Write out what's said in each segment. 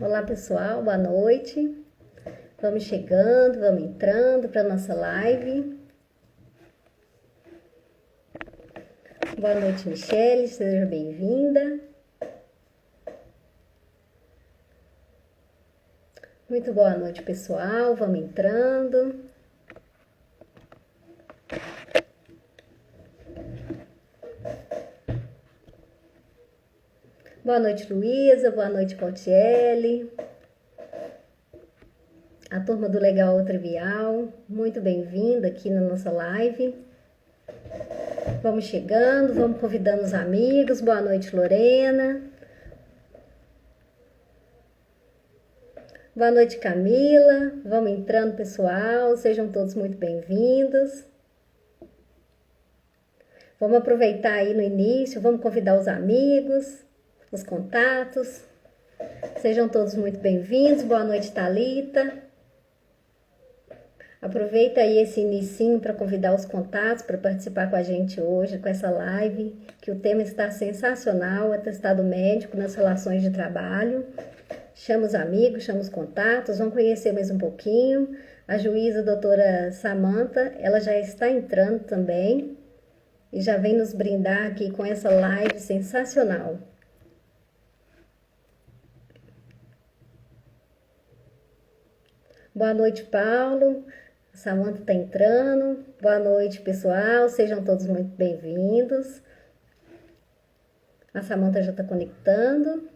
Olá pessoal, boa noite. Vamos chegando, vamos entrando para nossa live. Boa noite, Michele, seja bem-vinda. Muito boa noite, pessoal. Vamos entrando. Boa noite, Luísa. Boa noite, Pontiele. A turma do Legal ou Trivial. Muito bem-vinda aqui na nossa live. Vamos chegando, vamos convidando os amigos. Boa noite, Lorena. Boa noite, Camila. Vamos entrando, pessoal. Sejam todos muito bem-vindos. Vamos aproveitar aí no início, vamos convidar os amigos, os contatos. Sejam todos muito bem-vindos. Boa noite, Thalita. Aproveita aí esse inicinho para convidar os contatos para participar com a gente hoje, com essa live, que o tema está sensacional, atestado médico nas relações de trabalho. Chama os amigos, chama os contatos, vamos conhecer mais um pouquinho. A juíza a doutora Samantha, ela já está entrando também e já vem nos brindar aqui com essa live sensacional. Boa noite, Paulo. A Samantha está entrando. Boa noite, pessoal. Sejam todos muito bem-vindos. A Samantha já está conectando.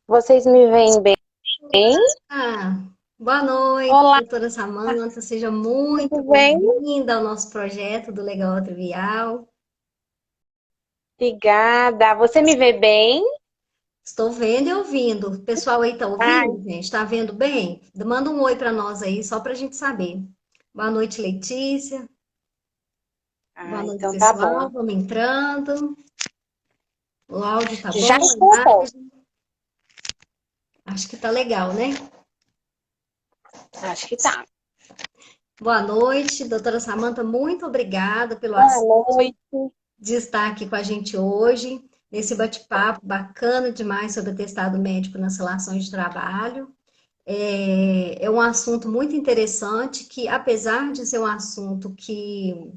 Vocês me veem bem? Boa noite, Olá, doutora Samantha. Seja muito tudo bem? bem-vinda ao nosso projeto do Legal Trivial. Obrigada. Você me vê bem? Estou vendo e ouvindo. O pessoal aí está Ai, ouvindo, gente? Está vendo bem? Manda um oi para nós aí, só para a gente saber. Boa noite, Letícia. Boa noite, então tá pessoal. bom. Vamos entrando. O áudio tá Já bom? A estou bom. imagem? Acho que tá legal, né? Acho que tá. Boa noite, doutora Samantha. Muito obrigada pelo Boa aceite noite. de estar aqui com a gente hoje, nesse bate-papo bacana demais sobre atestado médico nas relações de trabalho. É um assunto muito interessante que, apesar de ser um assunto que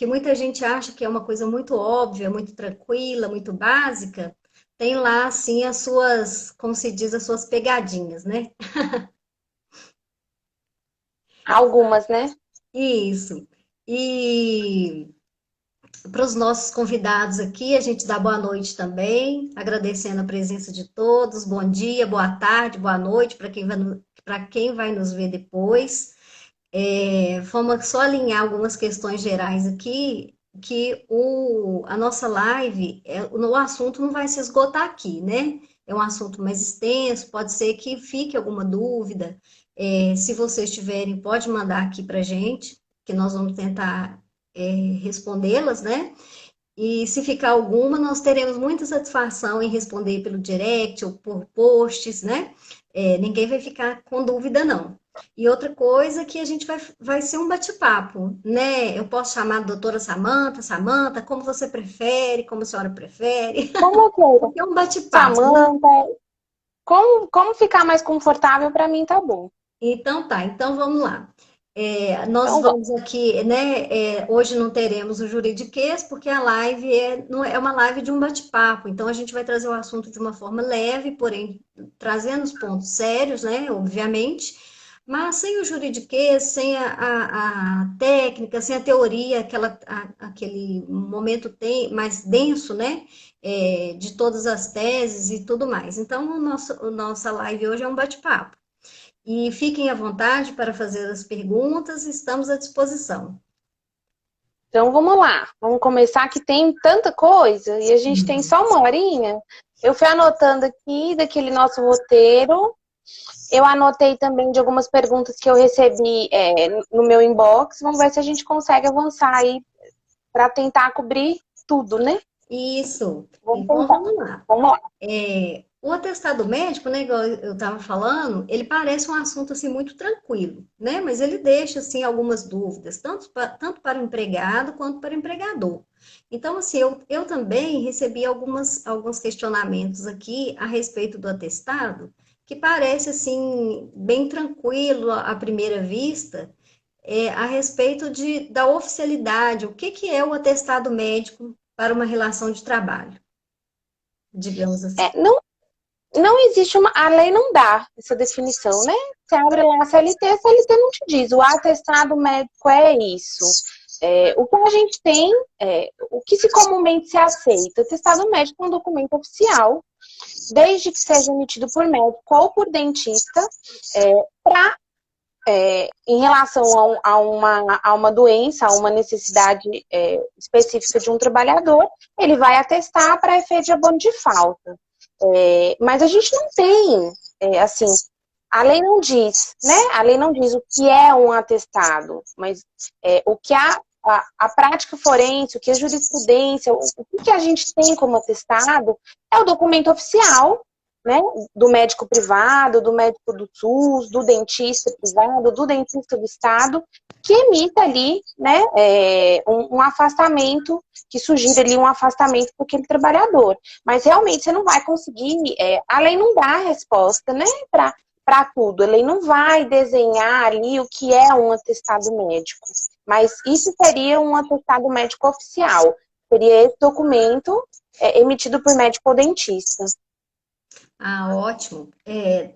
muita gente acha que é uma coisa muito óbvia, muito tranquila, muito básica, tem lá, assim, as suas, como se diz, as suas pegadinhas, né? Algumas, né? Isso. E para os nossos convidados aqui, a gente dá boa noite também, agradecendo a presença de todos. Bom dia, boa tarde, boa noite para quem vai nos ver depois. Vamos só alinhar algumas questões gerais aqui, que a nossa live, o assunto não vai se esgotar aqui, né? É um assunto mais extenso, pode ser que fique alguma dúvida. Se vocês tiverem, pode mandar aqui para a gente, que nós vamos tentar respondê-las, né? E se ficar alguma, nós teremos muita satisfação em responder pelo direct ou por posts, né? Ninguém vai ficar com dúvida, não. E outra coisa que a gente vai ser um bate-papo, né? Eu posso chamar a doutora Samantha, Samantha, como você prefere, como a senhora prefere, Como queira. porque é um bate-papo, né? Samanta. Como ficar mais confortável para mim tá bom. Então tá, então vamos lá. Nós Então vamos. vamos aqui, né? Hoje não teremos o juridiquês, porque a live não é uma live de um bate-papo, então a gente vai trazer o assunto de uma forma leve, porém trazendo os pontos sérios, né? Obviamente, mas sem o juridiquês, sem a técnica, sem a teoria, aquele momento mais denso, né? De todas as teses e tudo mais. Então, nossa live hoje é um bate-papo. E fiquem à vontade para fazer as perguntas, estamos à disposição. Então vamos lá. Vamos começar que tem tanta coisa e a gente tem só uma horinha. Eu fui anotando aqui daquele nosso roteiro. Eu anotei também de algumas perguntas que eu recebi no meu inbox. Vamos ver se a gente consegue avançar aí para tentar cobrir tudo, né? Isso. Vamos Então tentar. vamos lá. Vamos lá. O atestado médico, né, igual eu estava falando, ele parece um assunto assim muito tranquilo, né? Mas ele deixa assim algumas dúvidas, tanto para o empregado quanto para o empregador. Então, assim, eu também recebi alguns questionamentos aqui a respeito do atestado, que parece assim bem tranquilo à primeira vista, a respeito da oficialidade, o que que é o atestado médico para uma relação de trabalho, digamos assim. Não, não existe a lei não dá essa definição, né? Você abre lá a CLT não te diz, o atestado médico é isso. O que a gente tem, o que se comumente se aceita, atestado médico é um documento oficial, desde que seja emitido por médico ou por dentista, para em relação a uma doença, a uma necessidade específica de um trabalhador, ele vai atestar para efeito de abono de falta. Mas a gente não tem, assim, a lei não diz, né? A lei não diz o que é um atestado, mas o que a prática forense, o que a jurisprudência, o que a gente tem como atestado é o documento oficial, né? Do médico privado, do médico do SUS, do dentista privado, do dentista do Estado, que emita ali, né, um afastamento, que sugira ali um afastamento para aquele trabalhador. Mas realmente você não vai conseguir, a lei não dá a resposta, né, para tudo. A lei não vai desenhar ali o que é um atestado médico. Mas isso seria um atestado médico oficial. Seria esse documento emitido por médico ou dentista. Ah, ótimo.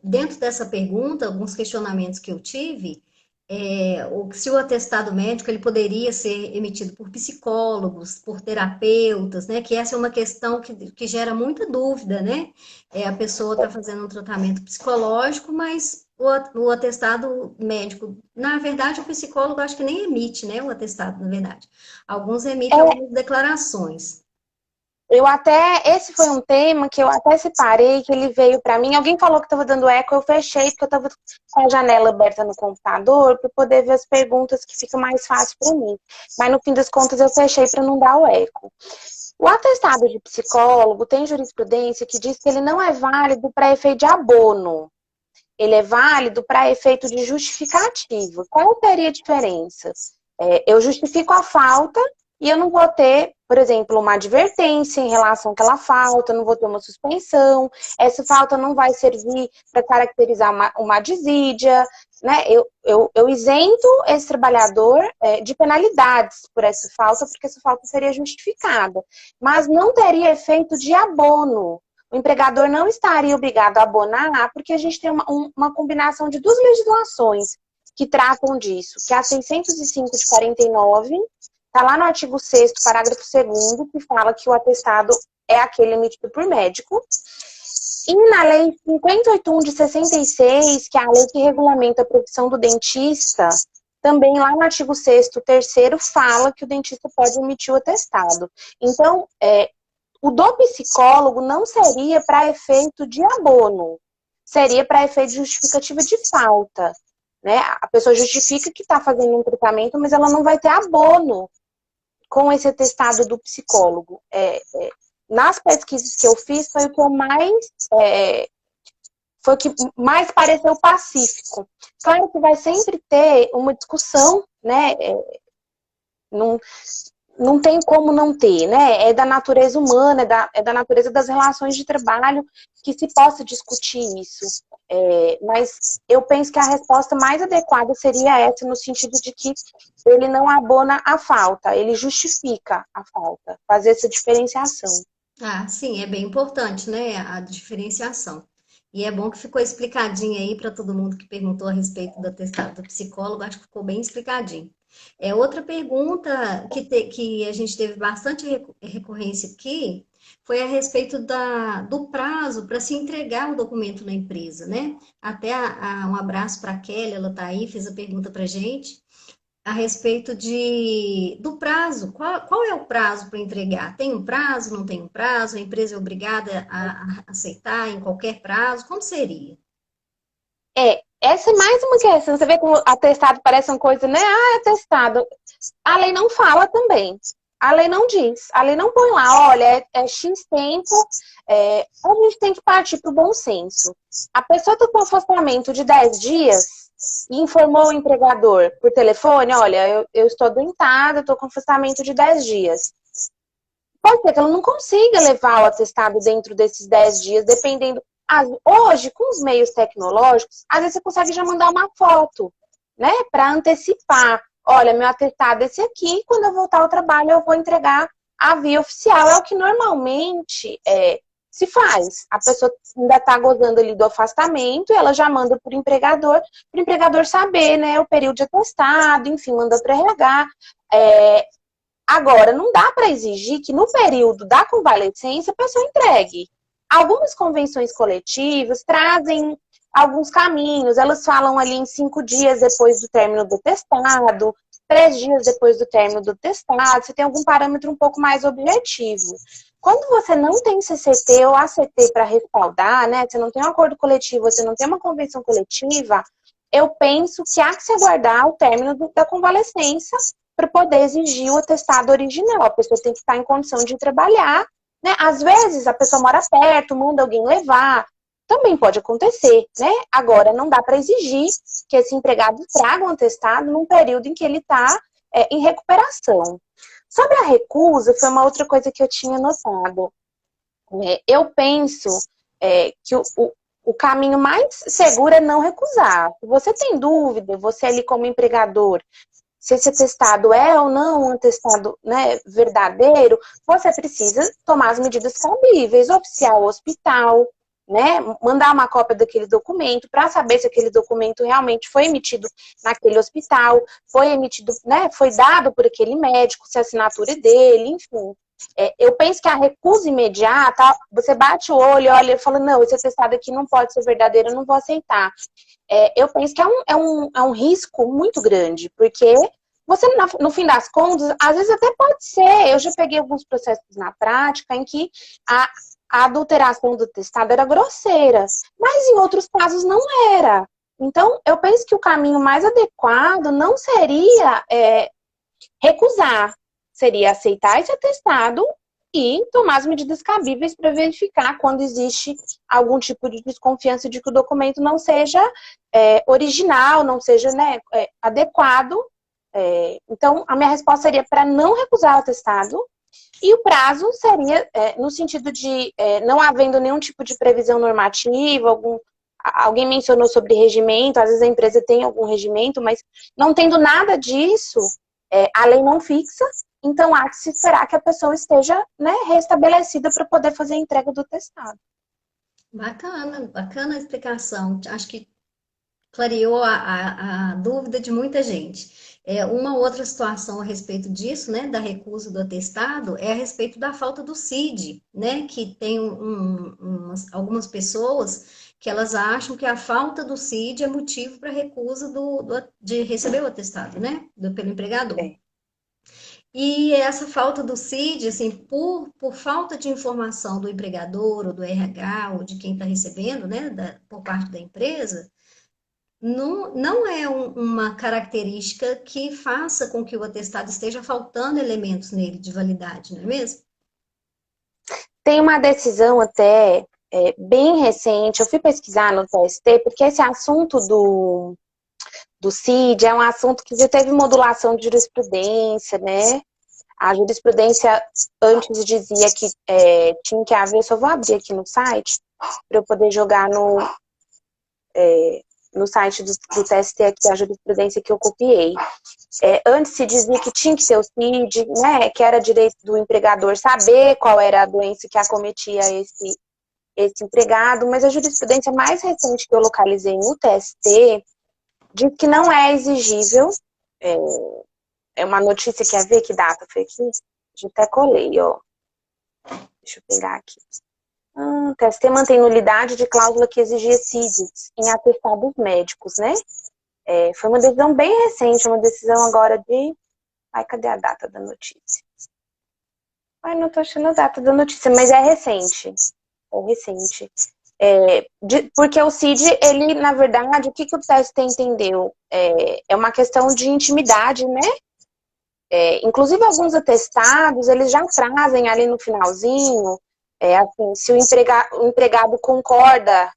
Dentro dessa pergunta, alguns questionamentos que eu tive, se o atestado médico ele poderia ser emitido por psicólogos, por terapeutas, né? Que essa é uma questão que gera muita dúvida, né? A pessoa está fazendo um tratamento psicológico, mas o atestado médico, na verdade, o psicólogo acho que nem emite, né? O atestado, na verdade. Alguns emitem É, algumas declarações. esse foi um tema que eu até separei, que ele veio para mim. Alguém falou que estava dando eco, eu fechei, porque eu estava com a janela aberta no computador para poder ver as perguntas que fica mais fácil para mim. Mas no fim das contas eu fechei para não dar o eco. O atestado de psicólogo tem jurisprudência que diz que ele não é válido para efeito de abono. Ele é válido para efeito de justificativa. Qual seria a diferença? Eu justifico a falta e eu não vou ter, por exemplo, uma advertência em relação àquela falta, não vou ter uma suspensão, essa falta não vai servir para caracterizar uma desídia, né? Eu isento esse trabalhador de penalidades por essa falta, porque essa falta seria justificada, mas não teria efeito de abono. O empregador não estaria obrigado a abonar, porque a gente tem uma combinação de duas legislações que tratam disso, que é a 605 de 49, está lá no artigo 6º, parágrafo 2º, que fala que o atestado é aquele emitido por médico. E na lei 581 de 66, que é a lei que regulamenta a profissão do dentista, também lá no artigo 6º, 3º, fala que o dentista pode emitir o atestado. Então, o do psicólogo não seria para efeito de abono, seria para efeito de justificativa de falta. Né? A pessoa justifica que está fazendo um tratamento, mas ela não vai ter abono com esse atestado do psicólogo. Nas pesquisas que eu fiz, foi o que foi o que mais pareceu pacífico. Claro que vai sempre ter uma discussão, né? Não tem como não ter, né? É da natureza humana, é da natureza das relações de trabalho que se possa discutir isso. Mas eu penso que a resposta mais adequada seria essa, no sentido de que ele não abona a falta, ele justifica a falta, fazer essa diferenciação. Ah, sim, é bem importante, né, a diferenciação. E é bom que ficou explicadinho aí para todo mundo que perguntou a respeito do atestado do psicólogo, acho que ficou bem explicadinho. Outra pergunta que a gente teve bastante recorrência aqui foi a respeito do prazo para se entregar o documento na empresa, né? Até um abraço para a Kelly, ela está aí, fez a pergunta para a gente a respeito do prazo. Qual é o prazo para entregar? Tem um prazo, não tem um prazo? A empresa é obrigada a aceitar em qualquer prazo? Como seria? Essa é mais uma questão. Você vê como atestado parece uma coisa, né? Ah, atestado. A lei não fala também. A lei não diz, a lei não põe lá, olha, é X tempo, a gente tem que partir para o bom senso. A pessoa está com um afastamento de 10 dias e informou o empregador por telefone, olha, eu estou adoentada, estou com afastamento de 10 dias. Pode ser que ela não consiga levar o atestado dentro desses 10 dias, dependendo. Hoje, com os meios tecnológicos, às vezes você consegue já mandar uma foto, né? Para antecipar. Olha, meu atestado é esse aqui, quando eu voltar ao trabalho eu vou entregar a via oficial. É o que normalmente se faz. A pessoa ainda está gozando ali do afastamento, ela já manda para o empregador saber, né? O período de atestado, enfim, manda para RH. Agora, não dá para exigir que no período da convalescência a pessoa entregue. Algumas convenções coletivas trazem alguns caminhos, elas falam ali em 5 dias depois do término do testado, 3 dias depois do término do testado, você tem algum parâmetro um pouco mais objetivo. Quando você não tem CCT ou ACT para respaldar, né, você não tem um acordo coletivo, você não tem uma convenção coletiva, eu penso que há que se aguardar o término da convalescência para poder exigir o atestado original. A pessoa tem que estar em condição de trabalhar, né? Às vezes a pessoa mora perto, manda alguém levar, também pode acontecer, né? Agora, não dá para exigir que esse empregado traga um atestado num período em que ele está em recuperação. Sobre a recusa, foi uma outra coisa que eu tinha notado. Eu penso que o caminho mais seguro é não recusar. Se você tem dúvida, você ali como empregador, se esse atestado é ou não um atestado, né, verdadeiro, você precisa tomar as medidas cabíveis, oficiar o hospital, né, mandar uma cópia daquele documento para saber se aquele documento realmente foi emitido naquele hospital, foi emitido, né, foi dado por aquele médico, se a assinatura é dele, enfim. Eu penso que a recusa imediata, você bate o olho, olha e fala, não, esse atestado aqui não pode ser verdadeiro, eu não vou aceitar. Eu penso que é um risco muito grande, porque você, no fim das contas, às vezes até pode ser, eu já peguei alguns processos na prática em que a adulteração do testado era grosseira, mas em outros casos não era. Então, eu penso que o caminho mais adequado não seria recusar, seria aceitar esse atestado e tomar as medidas cabíveis para verificar quando existe algum tipo de desconfiança de que o documento não seja original, não seja, né, adequado. Então, a minha resposta seria para não recusar o atestado, e o prazo seria no sentido de não havendo nenhum tipo de previsão normativa, alguém mencionou sobre regimento, às vezes a empresa tem algum regimento, mas não tendo nada disso, a lei não fixa, então há que se esperar que a pessoa esteja, né, restabelecida para poder fazer a entrega do atestado. Bacana, bacana a explicação. Acho que clareou a dúvida de muita gente. Uma outra situação a respeito disso, né, da recusa do atestado, é a respeito da falta do CID, né, que tem algumas pessoas que elas acham que a falta do CID é motivo para recusa de receber o atestado, né, pelo empregador. E essa falta do CID, assim, por falta de informação do empregador, ou do RH, ou de quem está recebendo, né, por parte da empresa, não é uma característica que faça com que o atestado esteja faltando elementos nele de validade, não é mesmo? Tem uma decisão até bem recente, eu fui pesquisar no TST, porque esse assunto do CID é um assunto que já teve modulação de jurisprudência, né? A jurisprudência antes dizia que tinha que haver, só vou abrir aqui no site, para eu poder jogar no site do TST aqui a jurisprudência que eu copiei. Antes se dizia que tinha que ter o CID, né, que era direito do empregador saber qual era a doença que acometia esse empregado, mas a jurisprudência mais recente que eu localizei no TST diz que não é exigível. É uma notícia, quer ver que data foi aqui? Já até colei, ó. Deixa eu pegar aqui. O TST mantém nulidade de cláusula que exigia CIDs em atestados médicos, né? Foi uma decisão bem recente, uma decisão agora de... Ai, cadê a data da notícia? Ai, não tô achando a data da notícia, mas é recente. É recente. Porque o CID, ele, na verdade, o que o TST entendeu? É uma questão de intimidade, né? Inclusive, alguns atestados, eles já trazem ali no finalzinho, assim, se o empregado concorda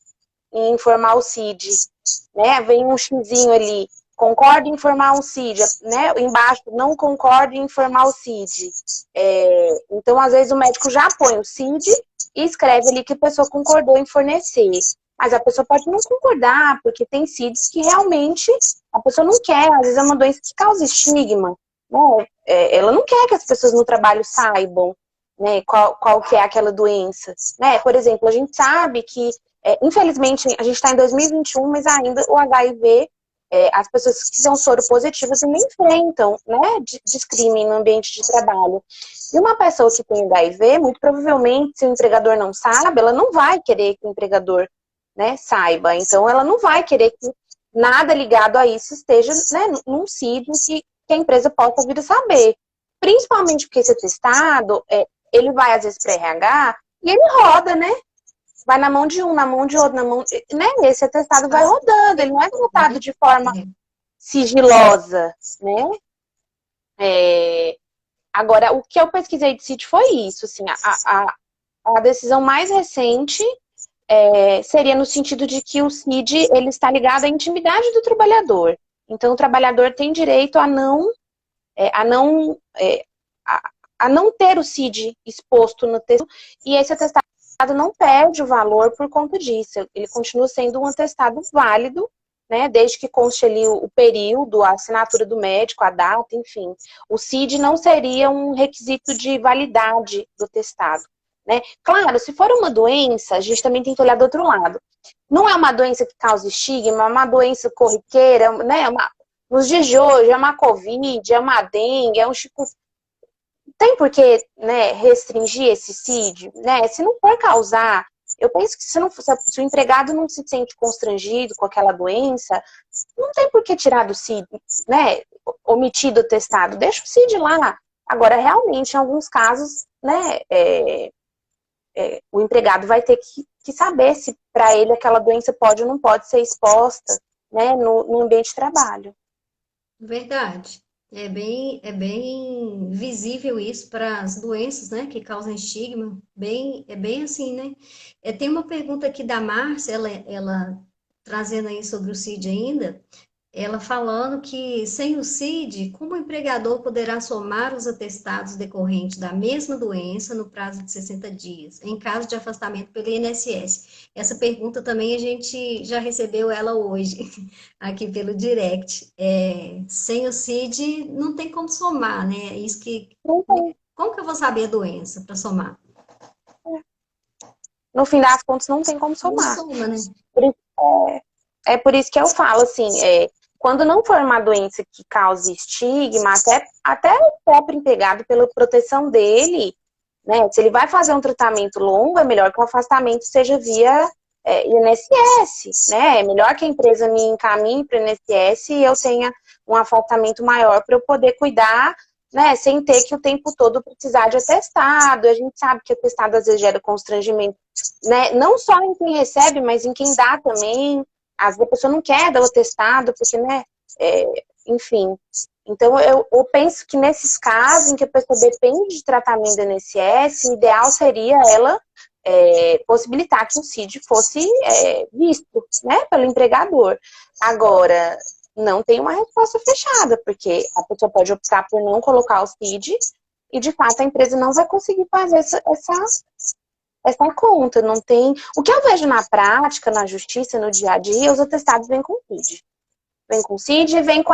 em informar o CID, né? Vem um xizinho ali, concorda em informar o CID, né? Embaixo, não concorda em informar o CID. Então, às vezes, o médico já põe o CID e escreve ali que a pessoa concordou em fornecer. Mas a pessoa pode não concordar, porque tem CIDs que realmente a pessoa não quer, às vezes é uma doença que causa estigma, né? Ela não quer que as pessoas no trabalho saibam, né, qual que é aquela doença, né? Por exemplo, a gente sabe que, infelizmente, a gente está em 2021, mas ainda o HIV, as pessoas que são soropositivas ainda enfrentam, né, discriminação no ambiente de trabalho. E uma pessoa que tem HIV, muito provavelmente, se o empregador não sabe, ela não vai querer que o empregador, né, saiba. Então, ela não vai querer que nada ligado a isso esteja, né, num CID que a empresa possa vir a saber. Principalmente porque esse atestado, ele vai, às vezes, para RH e ele roda, né? Vai na mão de um, na mão de outro, né? Esse atestado vai rodando, ele não é tratado de forma sigilosa, né? Agora, o que eu pesquisei de CID foi isso, assim, a decisão mais recente seria no sentido de que o CID, ele está ligado à intimidade do trabalhador. Então, o trabalhador tem direito a não ter o CID exposto no texto, e esse atestado não perde o valor por conta disso. Ele continua sendo um atestado válido, né, desde que conste ali o período, a assinatura do médico, a data, enfim. O CID não seria um requisito de validade do atestado, né? Claro, se for uma doença, a gente também tem que olhar do outro lado. Não é uma doença que causa estigma, é uma doença corriqueira, né? Nos dias de hoje, é uma Covid, é uma dengue, é um chikungunya. Tem por que, né, restringir esse CID, né? Se não for causar, eu penso que se o empregado não se sente constrangido com aquela doença, não tem por que tirar do CID, né? Omitir do atestado, deixa o CID lá. Agora, realmente, em alguns casos, né, o empregado vai ter que saber se para ele aquela doença pode ou não pode ser exposta, né, no ambiente de trabalho. Verdade. É bem visível isso para as doenças, né, que causam estigma. É bem assim, né? Tem uma pergunta aqui da Márcia, ela trazendo aí sobre o CID ainda, ela falando que sem o CID, como o empregador poderá somar os atestados decorrentes da mesma doença no prazo de 60 dias, em caso de afastamento pelo INSS? Essa pergunta também a gente já recebeu ela hoje, aqui pelo direct. Sem o CID, não tem como somar, né? É isso que. Como que eu vou saber a doença para somar? No fim das contas, não tem como somar. Não soma, né? Por isso que eu falo, assim, quando não for uma doença que cause estigma, até o próprio empregado, pela proteção dele, né? Se ele vai fazer um tratamento longo, é melhor que o afastamento seja via INSS, né? É melhor que a empresa me encaminhe para o INSS e eu tenha um afastamento maior para eu poder cuidar, né? Sem ter que o tempo todo precisar de atestado. A gente sabe que atestado às vezes gera constrangimento, né? Não só em quem recebe, mas em quem dá também. Às vezes a pessoa não quer dar o atestado, porque, né? Enfim. Então, eu penso que nesses casos em que a pessoa depende de tratamento do INSS, o ideal seria ela possibilitar que o CID fosse visto, né, pelo empregador. Agora, não tem uma resposta fechada, porque a pessoa pode optar por não colocar o CID e, de fato, a empresa não vai conseguir fazer essa conta. Não tem. O que eu vejo na prática, na justiça, no dia a dia, os atestados vêm com CID. Vem com CID e vem com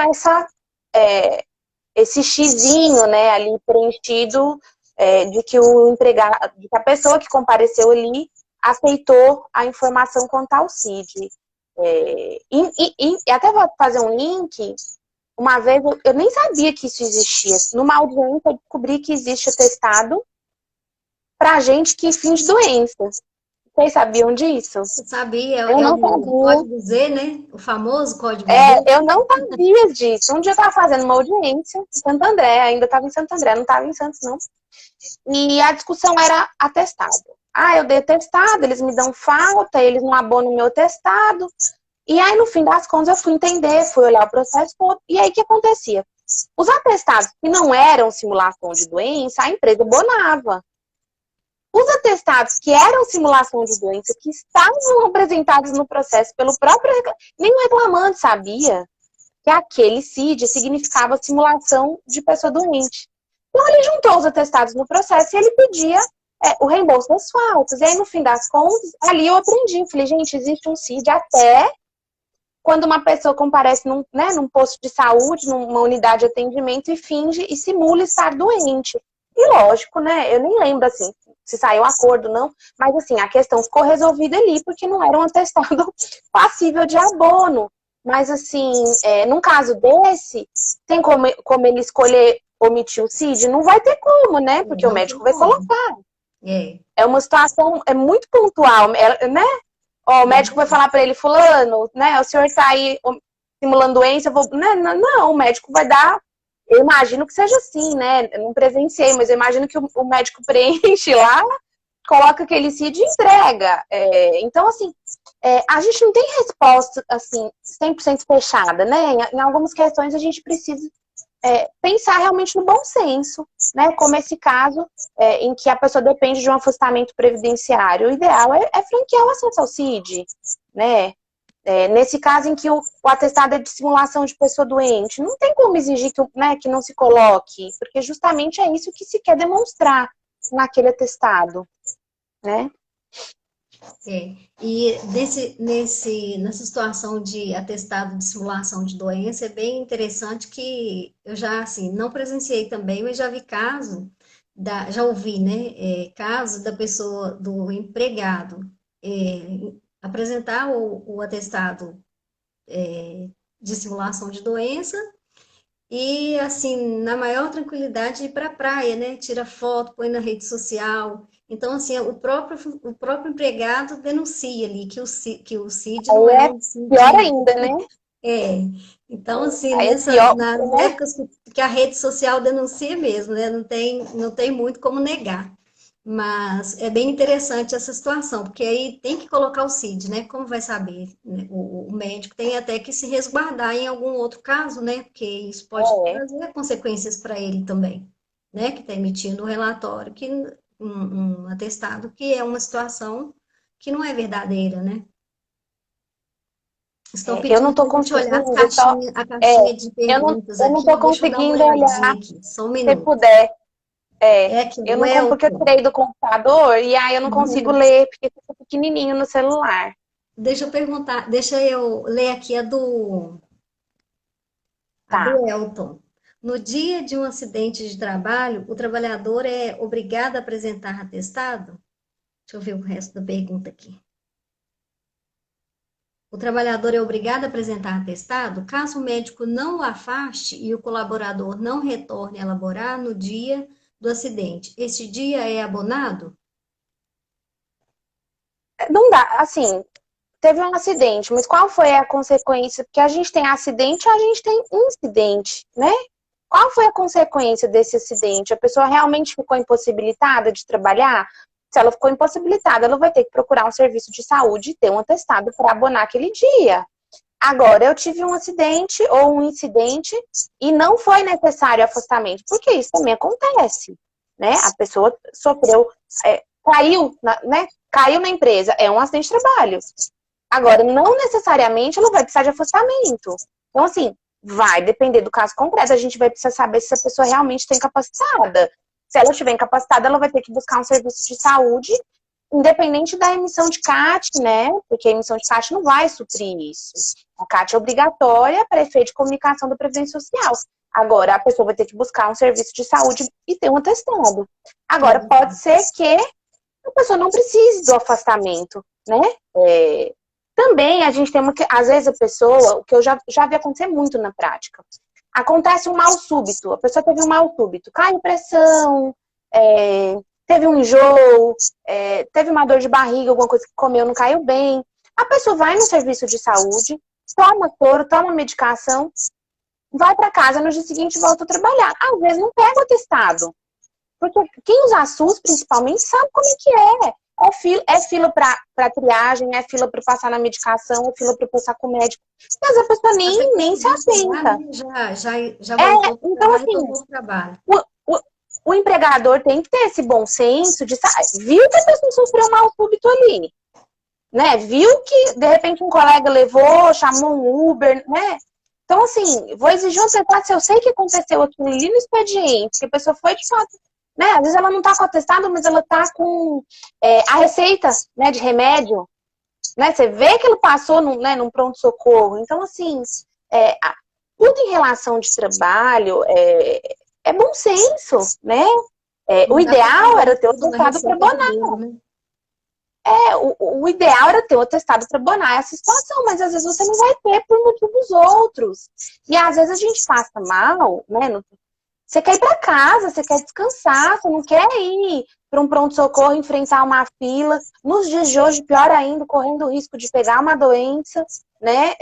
esse xizinho, né, ali preenchido, de que o empregado, de que a pessoa que compareceu ali aceitou a informação quanto ao CID. E até vou fazer um link. Uma vez eu nem sabia que isso existia. Numa audiência eu descobri que existe atestado para gente que finge doença. Vocês sabiam disso? Você sabia? Eu não sabia. O código Z, né? O famoso código Z. Eu não sabia disso. Um dia eu estava fazendo uma audiência em Santo André, ainda estava em Santo André, não estava em Santos, não. E a discussão era atestado. Eu dei atestado, eles me dão falta, eles não abonam o meu atestado. E aí, no fim das contas, eu fui entender, fui olhar o processo todo. E aí, o que acontecia? Os atestados que não eram simulação de doença, a empresa bonava. Os atestados que eram simulação de doença, que estavam apresentados no processo pelo próprio... Nem o reclamante sabia que aquele CID significava simulação de pessoa doente. Então, ele juntou os atestados no processo e ele pedia o reembolso das faltas. E aí, no fim das contas, ali eu aprendi. Eu falei, gente, existe um CID até quando uma pessoa comparece num posto de saúde, numa unidade de atendimento e finge e simula estar doente. E lógico, né? Eu nem lembro, assim, se saiu acordo ou não, mas, assim, a questão ficou resolvida ali, porque não era um atestado passível de abono. Mas, assim, num caso desse, tem como ele escolher omitir o CID? Não vai ter como, né? Porque o médico vai colocar. É uma situação, muito pontual, né? Ó, o médico vai falar para ele, fulano, né? O senhor tá aí simulando doença, não, o médico vai dar. Eu imagino que seja assim, né? Eu não presenciei, mas eu imagino que o médico preenche lá, coloca aquele CID e entrega. Então, assim, a gente não tem resposta, assim, 100% fechada, né? Em algumas questões a gente precisa pensar realmente no bom senso, né? Como esse caso em que a pessoa depende de um afastamento previdenciário. O ideal é franquear o acesso ao CID, né? Nesse caso em que o atestado é de simulação de pessoa doente, não tem como exigir que não se coloque, porque justamente é isso que se quer demonstrar naquele atestado, né? E nessa situação de atestado de simulação de doença, é bem interessante que eu já, assim, não presenciei também, mas já vi caso, já ouvi, né, caso da pessoa, do empregado, apresentar o atestado de simulação de doença e, assim, na maior tranquilidade, ir para a praia, né? Tira foto, põe na rede social. Então, assim, o próprio empregado denuncia ali que o CID não é Aí é um CID. pior ainda, né? Então, assim, Aí é pior, nas né? épocas que a rede social denuncia mesmo, né? Não tem muito como negar. Mas é bem interessante essa situação, porque aí tem que colocar o CID, né? Como vai saber, né? O médico tem até que se resguardar em algum outro caso, né? Porque isso pode É. trazer consequências para ele também, né? Que está emitindo um relatório, um atestado, que é uma situação que não é verdadeira, né? Estão Eu não pedindo tô para a gente olhar conseguindo, a é, caixinha de perguntas eu não tô aqui. Deixa eu dar uma conseguindo olhadinha olhar, aqui, só um se minuto. puder. É aqui, Eu o não, porque eu Elton. tirei do computador e aí eu não consigo ler, porque fica pequenininho no celular. Deixa eu ler aqui a Tá. do Elton. No dia de um acidente de trabalho, o trabalhador é obrigado a apresentar atestado? Deixa eu ver o resto da pergunta aqui. O trabalhador é obrigado a apresentar atestado caso o médico não o afaste e o colaborador não retorne a laborar no dia do acidente. Este dia é abonado? Não dá, assim, teve um acidente, mas qual foi a consequência? Porque a gente tem acidente, a gente tem incidente, né? Qual foi a consequência desse acidente? A pessoa realmente ficou impossibilitada de trabalhar? Se ela ficou impossibilitada, ela vai ter que procurar um serviço de saúde e ter um atestado para abonar aquele dia. Agora, eu tive um acidente ou um incidente e não foi necessário afastamento, porque isso também acontece, né? A pessoa sofreu, né? Caiu na empresa, é um acidente de trabalho. Agora, não necessariamente ela vai precisar de afastamento. Então, assim, vai depender do caso concreto. A gente vai precisar saber se a pessoa realmente está incapacitada. Se ela estiver incapacitada, ela vai ter que buscar um serviço de saúde, independente da emissão de CAT, né? Porque a emissão de CAT não vai suprir isso. A CAT é obrigatória para efeito de comunicação da Previdência Social. Agora, a pessoa vai ter que buscar um serviço de saúde e ter um atestado. Agora, pode ser que a pessoa não precise do afastamento, né? Também a gente tem às vezes a pessoa, o que eu já vi acontecer muito na prática, acontece um mal súbito, a pessoa teve um mal súbito, caiu pressão, teve um enjoo, teve uma dor de barriga, alguma coisa que comeu, não caiu bem. A pessoa vai no serviço de saúde, toma soro, toma medicação, vai para casa, no dia seguinte volta a trabalhar. Às vezes não pega o atestado. Porque quem usa SUS, principalmente, sabe como é que é. É fila para triagem, é fila para passar na medicação, é fila para passar com o médico. Mas a pessoa nem se atenta. Já voltou, Então, já assim, retomou o trabalho. o empregador tem que ter esse bom senso de viu que a pessoa sofreu um mal súbito ali, né? Viu que, de repente, um colega levou, chamou um Uber, né? Então, assim, vou exigir um atestado se eu sei que aconteceu aquilo ali no expediente, que a pessoa foi de fato, né? Às vezes ela não tá com atestado, mas ela tá com a receita, né, de remédio, né? Você vê que ele passou num pronto-socorro. Então, assim, tudo em relação de trabalho é bom senso, né? O ideal era ter o atestado para bonar. Né? O ideal era ter o atestado para bonar essa situação, mas às vezes você não vai ter por motivos outros. E às vezes a gente passa mal, né? Você quer ir para casa, você quer descansar, você não quer ir para um pronto-socorro, enfrentar uma fila. Nos dias de hoje, pior ainda, correndo o risco de pegar uma doença, né?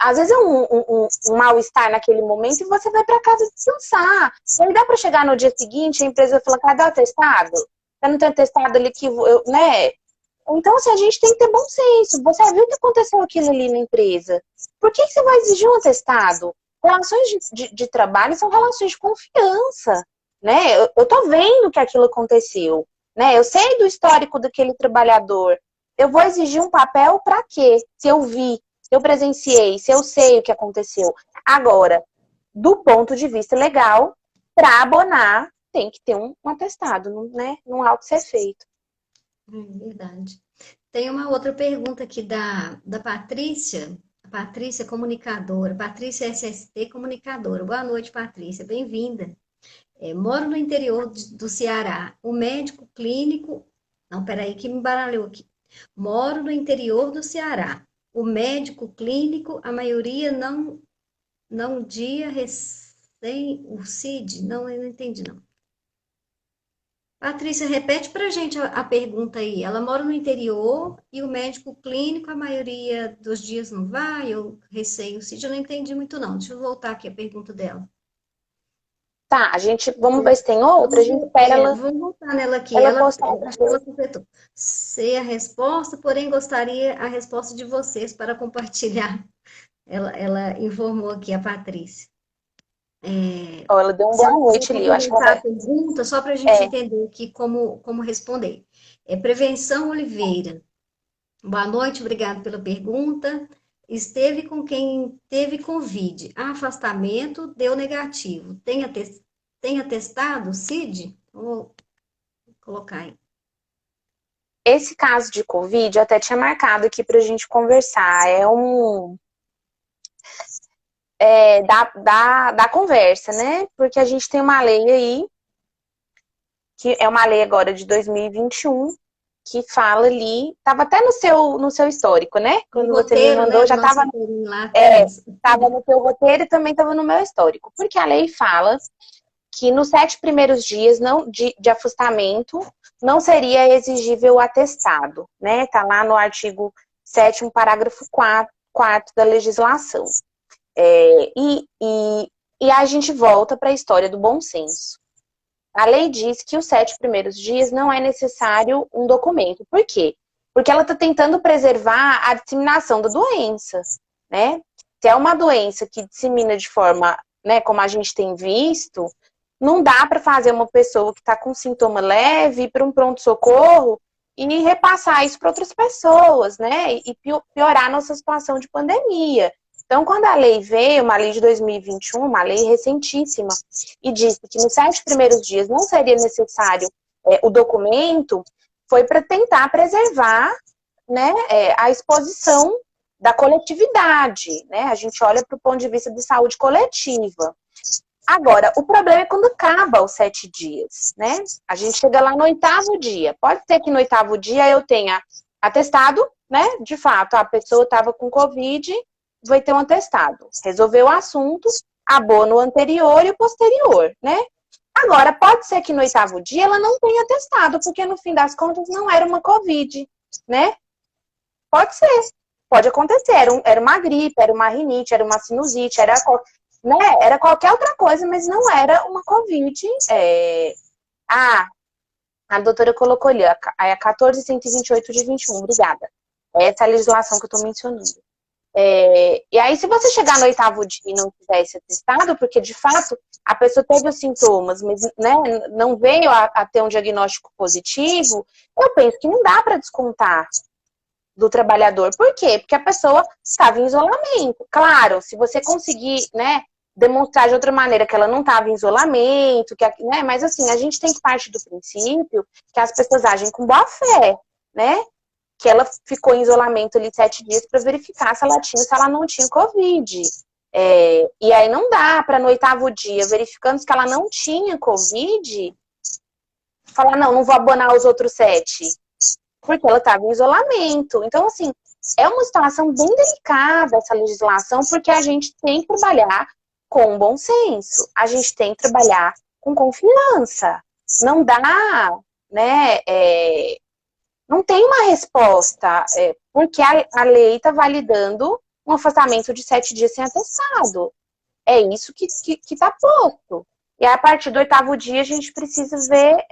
Às vezes é um mal-estar naquele momento e você vai para casa descansar. E aí dá para chegar no dia seguinte, a empresa fala, cadê o atestado? Você não tem atestado ali que, né? Então, assim, a gente tem que ter bom senso. Você viu que aconteceu aquilo ali na empresa. Por que você vai exigir um atestado? Relações de trabalho são relações de confiança, né? Eu tô vendo que aquilo aconteceu, né? Eu sei do histórico daquele trabalhador. Eu vou exigir um papel para quê? Se eu vi, se eu presenciei, se eu sei o que aconteceu. Agora, do ponto de vista legal, para abonar, tem que ter um atestado, né? Não há o que ser feito. Verdade. Tem uma outra pergunta aqui da Patrícia. A Patrícia, comunicadora. Patrícia SST, comunicadora. Boa noite, Patrícia. Bem-vinda. Moro no interior do Ceará. O médico clínico... Não, peraí, que me baralhou aqui. Moro no interior do Ceará. O médico clínico, a maioria não dia recém... O CID? Não, eu não entendi, não. Patrícia, repete para a gente a pergunta aí. Ela mora no interior e o médico clínico, a maioria dos dias não vai, eu receio o sítio, eu não entendi muito não. Deixa eu voltar aqui a pergunta dela. Tá, vamos ver se tem outra, a gente espera ela. Vamos voltar nela aqui. Ela Acho que ela completou. Sei a resposta, porém gostaria a resposta de vocês para compartilhar. Ela informou aqui, a Patrícia. Ela deu uma Se boa ela quiser noite ali, eu acho que ela complementar vai. a pergunta, só para a gente entender aqui como responder. Prevenção Oliveira. Boa noite, obrigado pela pergunta. Esteve com quem teve Covid. Afastamento deu negativo. Tem atestado, Cid? Vou colocar aí. Esse caso de Covid, eu até tinha marcado aqui pra gente conversar. Da conversa, né? Porque a gente tem uma lei aí, que é uma lei agora de 2021, que fala ali, tava até no seu histórico, né? Quando você me mandou, né, já tava no seu roteiro e também tava no meu histórico. Porque a lei fala que nos 7 primeiros dias de afastamento não seria exigível o atestado, né? Tá lá no artigo 7º, parágrafo 4 da legislação. E a gente volta para a história do bom senso. A lei diz que os 7 primeiros dias não é necessário um documento. Por quê? Porque ela está tentando preservar a disseminação da doença, né? Se é uma doença que dissemina de forma, né, como a gente tem visto, não dá para fazer uma pessoa que está com sintoma leve ir para um pronto-socorro e repassar isso para outras pessoas, né? E piorar a nossa situação de pandemia. Então, quando a lei veio, uma lei de 2021, uma lei recentíssima, e disse que nos 7 primeiros dias não seria necessário o documento, foi para tentar preservar, né, a exposição da coletividade, né? A gente olha para o ponto de vista de saúde coletiva. Agora, o problema é quando acaba os 7 dias, né? A gente chega lá no 8º dia. Pode ser que no 8º dia eu tenha atestado, né? De fato, a pessoa estava com Covid, vai ter um atestado. Resolveu o assunto, abono o anterior e o posterior, né? Agora, pode ser que no 8º dia ela não tenha atestado, porque no fim das contas não era uma Covid, né? Pode ser, pode acontecer. Era uma gripe, era uma rinite, era uma sinusite, era qualquer outra coisa, mas não era uma Covid. A doutora colocou ali, a 14.128 de 21, obrigada. Essa é a legislação que eu estou mencionando. E aí, se você chegar no 8º dia e não tiver esse atestado, porque de fato a pessoa teve os sintomas, mas né, não veio a ter um diagnóstico positivo, eu penso que não dá para descontar do trabalhador. Por quê? Porque a pessoa estava em isolamento. Claro, se você conseguir, né, demonstrar de outra maneira que ela não estava em isolamento, né, mas assim, a gente tem que partir do princípio que as pessoas agem com boa fé, né? Que ela ficou em isolamento ali 7 dias para verificar se ela tinha, se ela não tinha Covid. E aí não dá para no 8º dia, verificando que ela não tinha Covid, falar, não vou abonar os outros 7, porque ela estava em isolamento. Então, assim, é uma situação bem delicada essa legislação, porque a gente tem que trabalhar com bom senso, a gente tem que trabalhar com confiança. Não dá, né, não tem uma resposta, porque a lei está validando um afastamento de 7 dias sem atestado. É isso que está posto. E a partir do 8º dia a gente precisa ver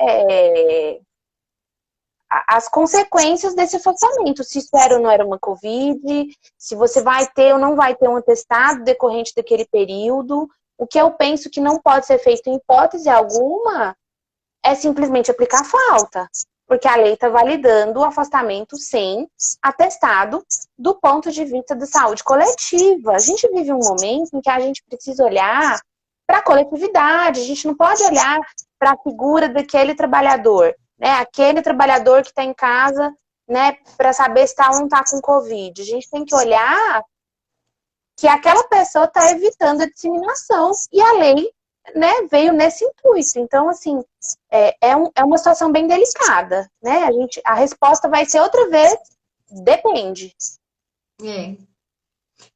as consequências desse afastamento. Se isso era ou não era uma Covid, se você vai ter ou não vai ter um atestado decorrente daquele período. O que eu penso que não pode ser feito em hipótese alguma é simplesmente aplicar falta. Porque a lei está validando o afastamento sem atestado do ponto de vista da saúde coletiva. A gente vive um momento em que a gente precisa olhar para a coletividade, a gente não pode olhar para a figura daquele trabalhador, né? Aquele trabalhador que está em casa, né, para saber se está ou não está com Covid. A gente tem que olhar que aquela pessoa está evitando a disseminação e a lei, né, veio nesse intuito. Então, assim, é uma situação bem delicada, né? A resposta vai ser outra vez, depende.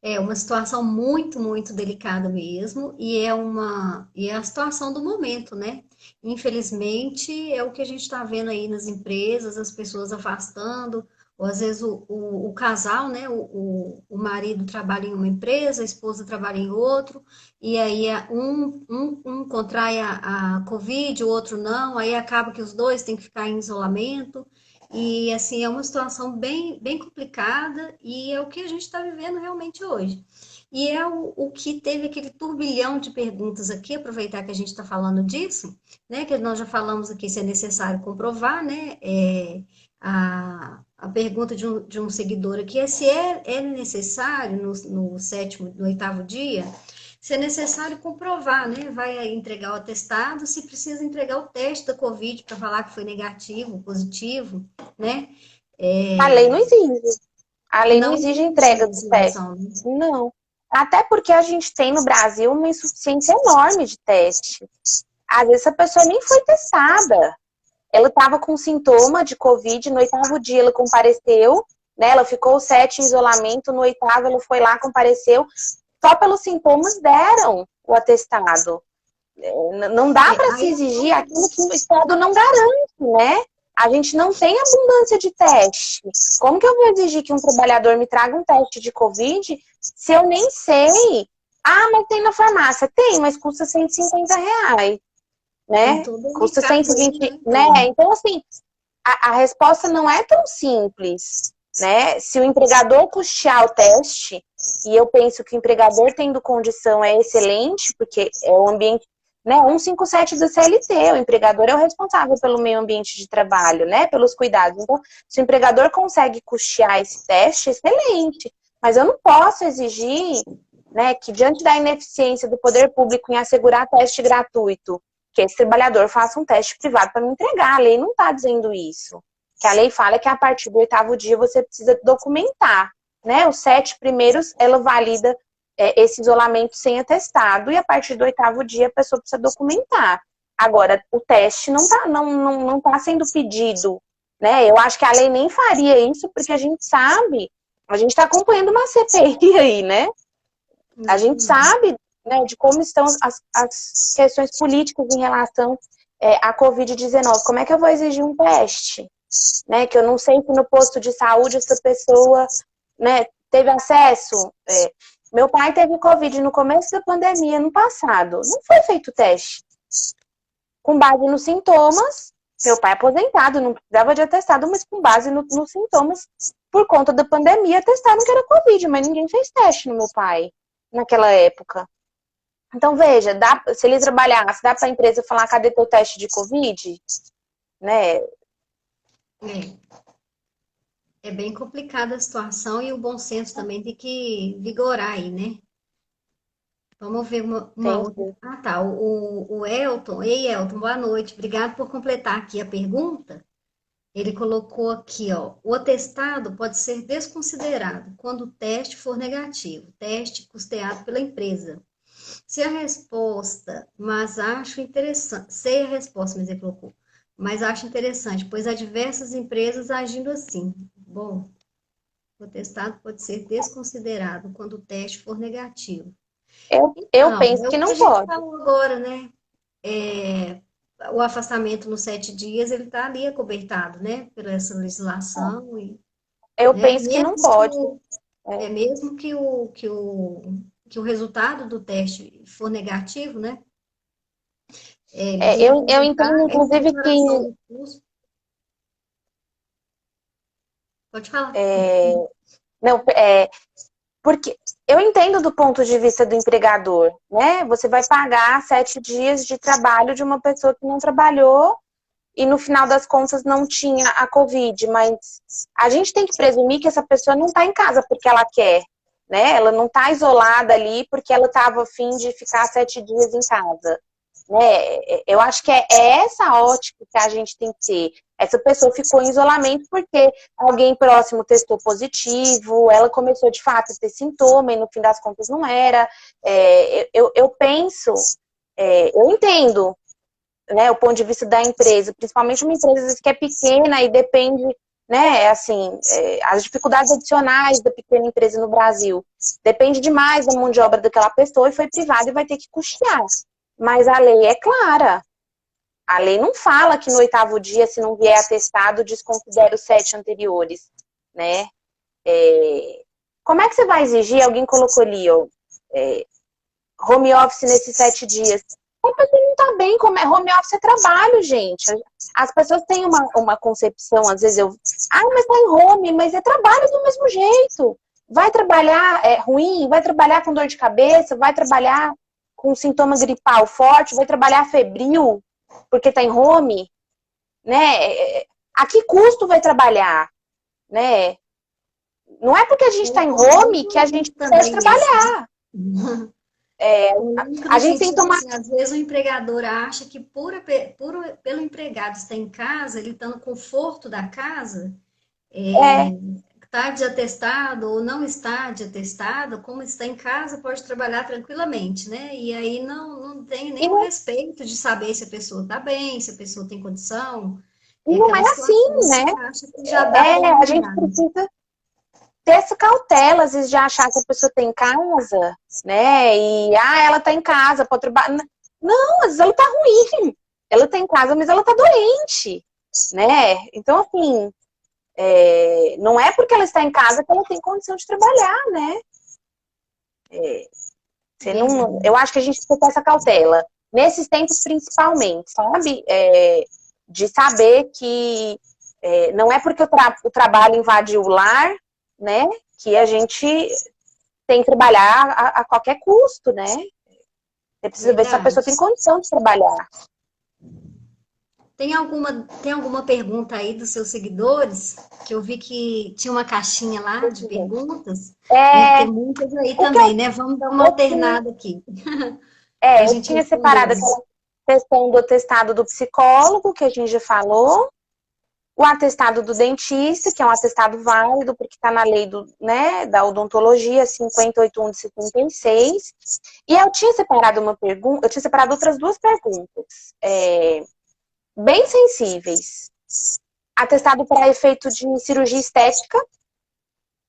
É uma situação muito, muito delicada mesmo, e é a situação do momento, né? Infelizmente, é o que a gente está vendo aí nas empresas, as pessoas afastando, ou às vezes o casal, né? O marido trabalha em uma empresa, a esposa trabalha em outro, e aí um contrai a Covid, o outro não, aí acaba que os dois têm que ficar em isolamento. E assim, é uma situação bem, bem complicada e é o que a gente está vivendo realmente hoje. E é o que teve aquele turbilhão de perguntas aqui, aproveitar que a gente está falando disso, né? Que nós já falamos aqui se é necessário comprovar, né? A pergunta de um seguidor aqui é se é necessário no 7º, no 8º dia, se é necessário comprovar, né? Vai entregar o atestado, se precisa entregar o teste da Covid para falar que foi negativo, positivo, né? A lei não exige. A lei não exige entrega do teste. Né? Não. Até porque a gente tem no Brasil uma insuficiência enorme de teste. Às vezes a pessoa nem foi testada. Ela estava com sintoma de Covid, no 8º dia ela compareceu, né? Ela ficou 7 em isolamento, no 8º ela foi lá, compareceu. Só pelos sintomas deram o atestado. Não dá para se exigir aquilo que o Estado não garante, né? A gente não tem abundância de teste. Como que eu vou exigir que um trabalhador me traga um teste de Covid se eu nem sei? Ah, mas tem na farmácia. Tem, mas custa R$150, né? Custa 120, né? Então, assim, a resposta não é tão simples, né? Se o empregador custear o teste, e eu penso que o empregador tendo condição é excelente, porque é o ambiente, né? 157 da CLT, o empregador é o responsável pelo meio ambiente de trabalho, né? Pelos cuidados. Então, se o empregador consegue custear esse teste, excelente. Mas eu não posso exigir, né, que diante da ineficiência do poder público em assegurar teste gratuito, que esse trabalhador faça um teste privado para me entregar. A lei não está dizendo isso. Que a lei fala que a partir do 8º dia você precisa documentar, né? Os 7 primeiros, ela valida esse isolamento sem atestado, e a partir do 8º dia a pessoa precisa documentar. Agora, o teste não tá sendo pedido, né? Eu acho que a lei nem faria isso, porque a gente sabe, a gente está acompanhando uma CPI aí, né? A gente sabe, né, de como estão as questões políticas em relação à Covid-19. Como é que eu vou exigir um teste? Né, que eu não sei se no posto de saúde essa pessoa, né, teve acesso. Meu pai teve Covid no começo da pandemia, no passado. Não foi feito teste. Com base nos sintomas, Meu pai é aposentado, não precisava de atestado, mas com base nos sintomas, por conta da pandemia, atestaram que era Covid, mas ninguém fez teste no meu pai naquela época. Então, veja, se ele trabalhasse, dá para a empresa falar, cadê teu teste de Covid? Né? É bem complicada a situação e o bom senso também tem que vigorar aí, né? Vamos ver uma Tem outra. sim. Ah, tá. O Elton. Ei, Elton, boa noite. Obrigado por completar aqui a pergunta. Ele colocou aqui, ó, o atestado pode ser desconsiderado quando o teste for negativo, teste custeado pela empresa. Se a resposta, mas acho interessante, sei a resposta, mas ele colocou, mas acho interessante, pois há diversas empresas agindo assim. Bom, o atestado pode ser desconsiderado quando o teste for negativo. Eu Então, penso é que o que a não gente pode. falou agora, né? O afastamento nos 7 dias, ele está ali acobertado, né? Pela essa legislação, e, Eu né? penso que não pode. Mesmo que o resultado do teste for negativo, né? Eles iam Eu cobrar entendo, essa inclusive, que declaração do custo. Pode falar. não, porque eu entendo do ponto de vista do empregador, né? Você vai pagar 7 dias de trabalho de uma pessoa que não trabalhou e no final das contas não tinha a Covid, mas a gente tem que presumir que essa pessoa não está em casa porque ela quer, né? Ela não está isolada ali porque ela estava a fim de ficar 7 dias em casa. Né? Eu acho que é essa ótica que a gente tem que ter. Essa pessoa ficou em isolamento porque alguém próximo testou positivo, ela começou de fato a ter sintoma e no fim das contas não era. Eu penso, eu entendo, né, o ponto de vista da empresa, principalmente uma empresa às vezes, que é pequena e depende, né, assim, as dificuldades adicionais da pequena empresa no Brasil. Depende demais da mão de obra daquela pessoa e foi privada e vai ter que custear. Mas a lei é clara. A lei não fala que no 8º dia, se não vier atestado, desconsidera os 7 anteriores, né? Como é que você vai exigir? Alguém colocou ali, ó, home office nesses 7 dias. A pessoa não tá bem, como é home office é trabalho, gente. As pessoas têm uma concepção, às vezes mas tá em home, mas é trabalho do mesmo jeito. Vai trabalhar ruim, vai trabalhar com dor de cabeça, vai trabalhar com sintoma gripal forte, vai trabalhar febril, porque tá em home, né? A que custo vai trabalhar, né? Não é porque a gente tá em home que a gente precisa Também isso, trabalhar. né? Eu lembro A no gente tem que sentido tomar. assim, às vezes o empregador acha que pelo empregado estar em casa, ele está no conforto da casa, É, está de atestado ou não está de atestado, como está em casa, pode trabalhar tranquilamente, né? E aí não tem e nenhum não, respeito de saber se a pessoa está bem, se a pessoa tem condição. e É não é aquela assim, situação né? assim, acha que já dá para A gente imunidade. precisa ter essa cautela, às vezes, de achar que a pessoa tem casa, né? E, ela tá em casa, pode trabalhar. Não, às vezes ela tá ruim. Ela tá em casa, mas ela tá doente, né? Então, assim, não é porque ela está em casa que ela tem condição de trabalhar, né? Você não, Verdade. eu acho que a gente precisa ter essa cautela. Nesses tempos, principalmente, sabe? De saber que não é porque o trabalho invade o lar, né? Que a gente tem que trabalhar a qualquer custo, né? Você precisa ver se a Verdade. pessoa tem condição de trabalhar. Tem alguma pergunta aí dos seus seguidores? Que eu vi que tinha uma caixinha lá de perguntas. Deve ter É, muitas aí o que também, né? Vamos dar uma eu tinha, alternada aqui para a eu gente tinha responder. separado aquela questão do atestado do psicólogo, que a gente já falou. O atestado do dentista, que é um atestado válido, porque está na lei né, da odontologia 581 de 76. E eu tinha separado uma pergunta, eu tinha separado outras 2 perguntas, bem sensíveis. Atestado para efeito de cirurgia estética,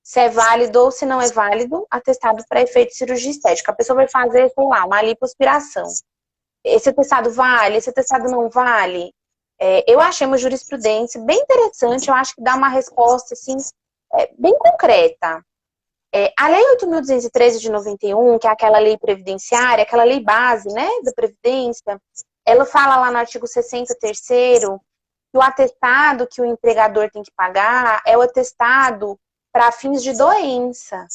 se é válido ou se não é válido, atestado para efeito de cirurgia estética. A pessoa vai fazer, sei lá, uma lipoaspiração. Esse atestado vale, esse atestado não vale? Eu achei uma jurisprudência bem interessante, eu acho que dá uma resposta, assim, bem concreta. A Lei 8.213 de 91, que é aquela lei previdenciária, aquela lei base, né, da Previdência, ela fala lá no artigo 63º que o atestado que o empregador tem que pagar é o atestado para fins de doença.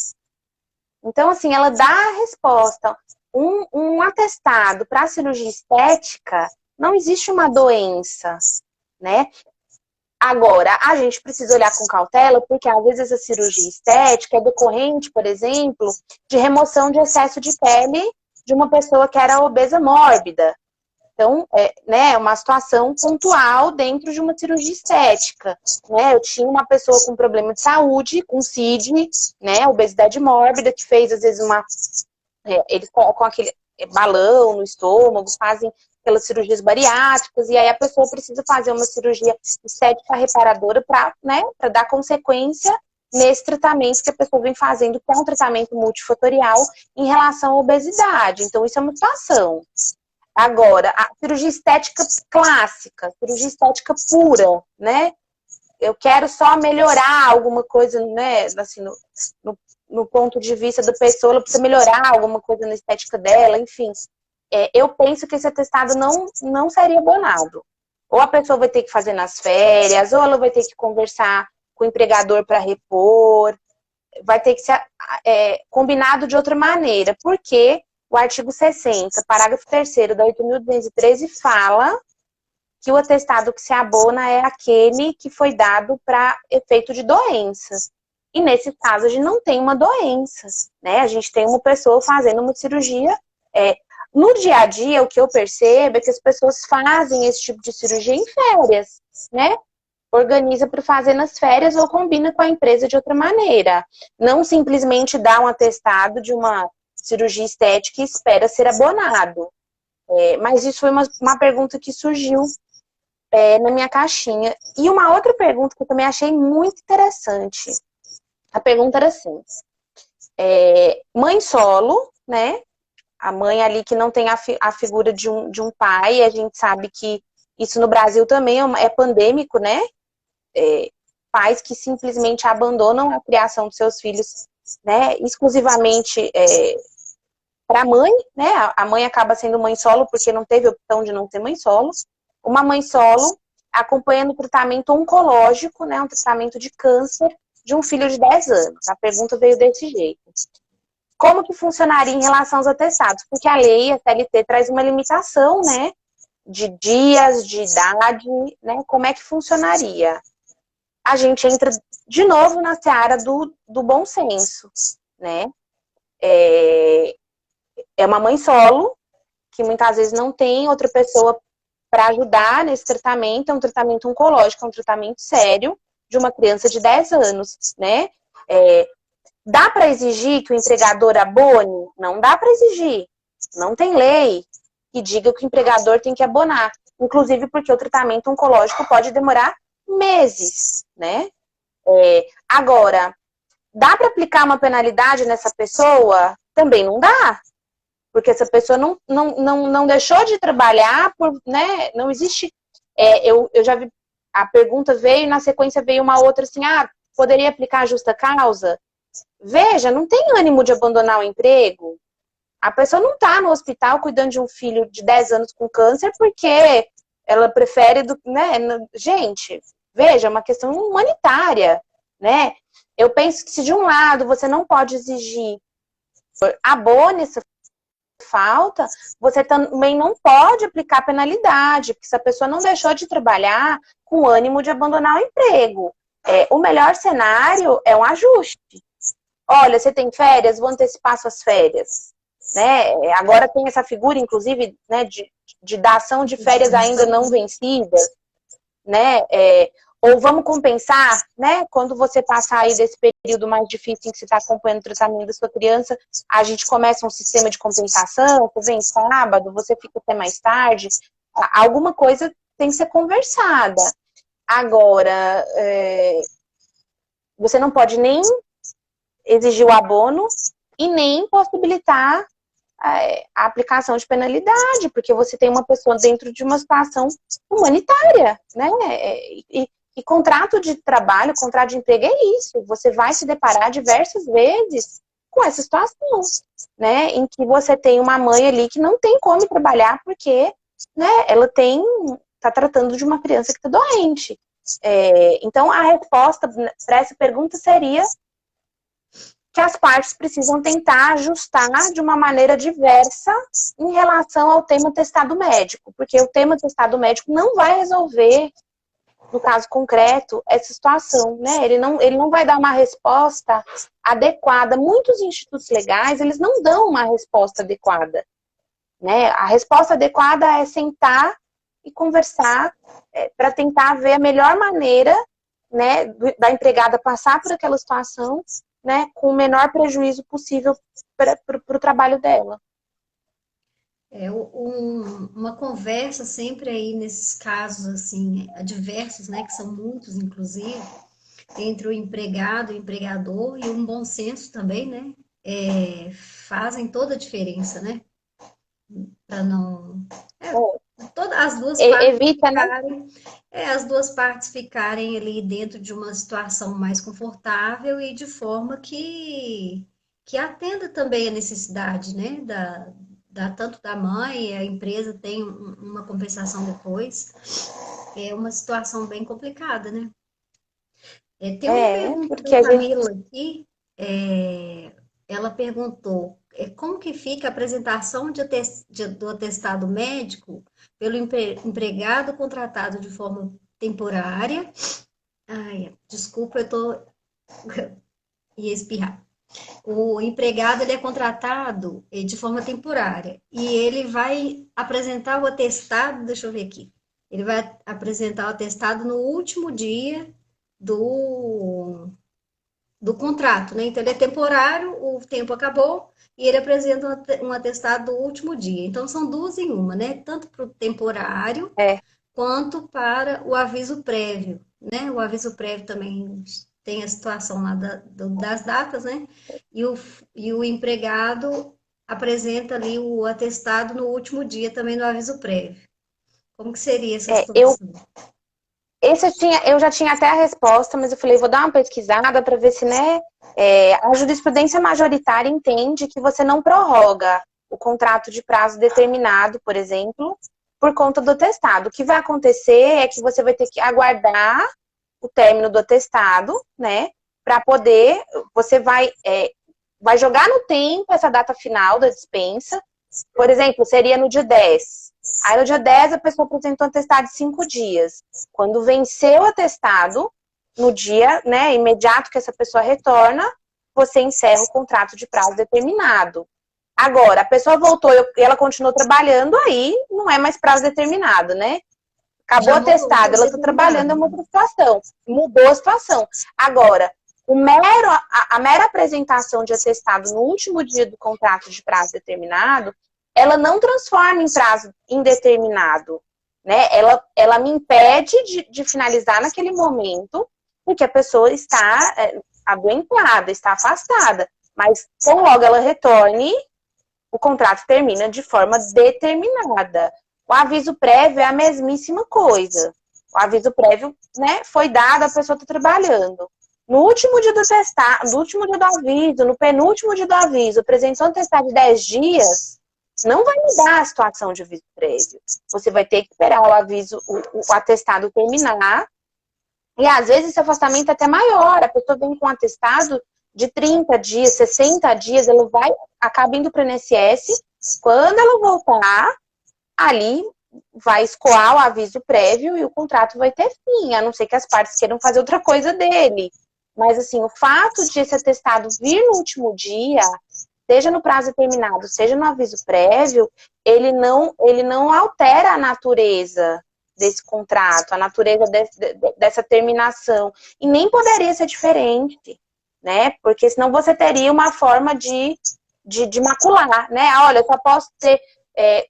Então, assim, ela dá a resposta. Um atestado para cirurgia estética, não existe uma doença, né? Agora, a gente precisa olhar com cautela, porque às vezes essa cirurgia estética é decorrente, por exemplo, de remoção de excesso de pele de uma pessoa que era obesa mórbida. Então, né, uma situação pontual dentro de uma cirurgia estética. Né? Eu tinha uma pessoa com problema de saúde, com CID, né, obesidade mórbida, que fez, às vezes, eles colocam aquele balão no estômago, fazem aquelas cirurgias bariátricas, e aí a pessoa precisa fazer uma cirurgia estética reparadora para, né, para dar consequência nesse tratamento que a pessoa vem fazendo, que é um tratamento multifatorial em relação à obesidade. Então, isso é uma situação. Agora, a cirurgia estética clássica, cirurgia estética pura, né? Eu quero só melhorar alguma coisa, né? Assim, no ponto de vista da pessoa, ela precisa melhorar alguma coisa na estética dela, enfim. Eu penso que esse atestado não seria abonado. Ou a pessoa vai ter que fazer nas férias, ou ela vai ter que conversar com o empregador para repor, vai ter que ser combinado de outra maneira, porque o artigo 60, parágrafo 3º da 8.213 fala que o atestado que se abona é aquele que foi dado para efeito de doenças. E nesse caso a gente não tem uma doença, né? A gente tem uma pessoa fazendo uma cirurgia. No dia a dia, o que eu percebo é que as pessoas fazem esse tipo de cirurgia em férias, né? Organiza para fazer nas férias ou combina com a empresa de outra maneira. Não simplesmente dá um atestado de uma cirurgia estética e espera ser abonado. Mas isso foi uma pergunta que surgiu na minha caixinha. E uma outra pergunta que eu também achei muito interessante. A pergunta era assim, mãe solo, né? A mãe ali que não tem a figura de um pai, a gente sabe que isso no Brasil também é pandêmico, né? Pais que simplesmente abandonam a criação dos seus filhos, né? Exclusivamente para a mãe, né? A mãe acaba sendo mãe solo porque não teve opção de não ter mãe solo. Uma mãe solo acompanhando o tratamento oncológico, né? Um tratamento de câncer de um filho de 10 anos. A pergunta veio desse jeito. Como que funcionaria em relação aos atestados? Porque a lei, a CLT, traz uma limitação, né? De dias, de idade, né? Como é que funcionaria? A gente entra de novo na seara do bom senso, né? É uma mãe solo, que muitas vezes não tem outra pessoa para ajudar nesse tratamento, é um tratamento oncológico, é um tratamento sério de uma criança de 10 anos, né? Dá para exigir que o empregador abone? Não dá para exigir. Não tem lei que diga que o empregador tem que abonar. Inclusive porque o tratamento oncológico pode demorar meses, né? Agora, dá para aplicar uma penalidade nessa pessoa? Também não dá. Porque essa pessoa não deixou de trabalhar, né? Não existe... eu já vi... A pergunta veio e na sequência veio uma outra assim, poderia aplicar a justa causa? Veja, não tem ânimo de abandonar o emprego. A pessoa não está no hospital cuidando de um filho de 10 anos com câncer porque ela prefere... né? Gente, veja, é uma questão humanitária, né? Eu penso que se de um lado você não pode exigir abone essa falta, você também não pode aplicar penalidade, porque se a pessoa não deixou de trabalhar com ânimo de abandonar o emprego. O melhor cenário é um ajuste. Olha, você tem férias, vou antecipar suas férias. Né? Agora tem essa figura, inclusive, né, de dação de férias ainda não vencidas. Né? Ou vamos compensar, né? Quando você passar aí desse período mais difícil em que você está acompanhando o tratamento da sua criança, a gente começa um sistema de compensação, você vem sábado, você fica até mais tarde. Alguma coisa tem que ser conversada. Agora, você não pode nem exigir o abono e nem possibilitar a aplicação de penalidade, porque você tem uma pessoa dentro de uma situação humanitária, né? E contrato de trabalho, contrato de emprego é isso. Você vai se deparar diversas vezes com essa situação, né? Em que você tem uma mãe ali que não tem como trabalhar porque, né, ela está tratando de uma criança que está doente. Então, a resposta para essa pergunta seria que as partes precisam tentar ajustar de uma maneira diversa em relação ao tema testado médico, porque o tema testado médico não vai resolver, no caso concreto, essa situação, né? Ele não vai dar uma resposta adequada. Muitos institutos legais, eles não dão uma resposta adequada, né? A resposta adequada é sentar e conversar para tentar ver a melhor maneira, né, da empregada passar por aquela situação, né, com o menor prejuízo possível para o trabalho dela. Uma conversa sempre aí nesses casos, assim, adversos, né, que são muitos, inclusive, entre o empregado, o empregador e um bom senso também, né, fazem toda a diferença, né, para não... todas as duas partes Evita, né? as duas partes ficarem ali dentro de uma situação mais confortável e de forma que atenda também a necessidade, né, tanto da mãe, a empresa tem uma compensação depois. É uma situação bem complicada, né? Tem uma pergunta porque da a gente... Camila aqui, ela perguntou como que fica a apresentação do atestado médico pelo empregado contratado de forma temporária. Ai, desculpa, ia espirrar. O empregado ele é contratado de forma temporária e ele vai apresentar o atestado, deixa eu ver aqui, ele vai apresentar o atestado no último dia do, do contrato, né? Então ele é temporário, o tempo acabou e ele apresenta um atestado do último dia. Então são duas em uma, né? Tanto para o temporário quanto para o aviso prévio, né? O aviso prévio também tem a situação lá das datas, né? E o empregado apresenta ali o atestado no último dia também no aviso prévio. Como que seria essa situação? Eu já tinha até a resposta, mas eu falei, vou dar uma pesquisada para ver se, né, a jurisprudência majoritária entende que você não prorroga o contrato de prazo determinado, por exemplo, por conta do atestado. O que vai acontecer é que você vai ter que aguardar o término do atestado, né, para poder, você vai jogar no tempo essa data final da dispensa. Por exemplo, seria no dia 10. Aí no dia 10 a pessoa apresentou um atestado de 5 dias. Quando venceu o atestado, no dia, né, imediato que essa pessoa retorna, você encerra o contrato de prazo determinado. Agora, a pessoa voltou e ela continuou trabalhando, aí não é mais prazo determinado, né? Acabou o atestado, ela está trabalhando, é uma outra situação. Mudou a situação. Agora, a mera apresentação de atestado no último dia do contrato de prazo determinado, ela não transforma em prazo indeterminado, né? Ela me impede de finalizar naquele momento, porque a pessoa está adoentada, está afastada. Mas, tão logo ela retorne, o contrato termina de forma determinada. O aviso prévio é a mesmíssima coisa. O aviso prévio, né, foi dado, a pessoa está trabalhando. No último dia do atestado, no último dia do aviso, no penúltimo dia do aviso, apresentou um atestado de 10 dias, não vai mudar a situação de aviso prévio. Você vai ter que esperar o aviso, o atestado terminar. E às vezes esse afastamento é até maior. A pessoa vem com um atestado de 30 dias, 60 dias, ela acaba indo para o INSS. Quando ela voltar, ali vai escoar o aviso prévio e o contrato vai ter fim, a não ser que as partes queiram fazer outra coisa dele. Mas, assim, o fato de esse atestado vir no último dia, seja no prazo determinado, seja no aviso prévio, ele não altera a natureza desse contrato, a natureza dessa terminação. E nem poderia ser diferente, né? Porque senão você teria uma forma de macular, né? Olha, eu só posso ter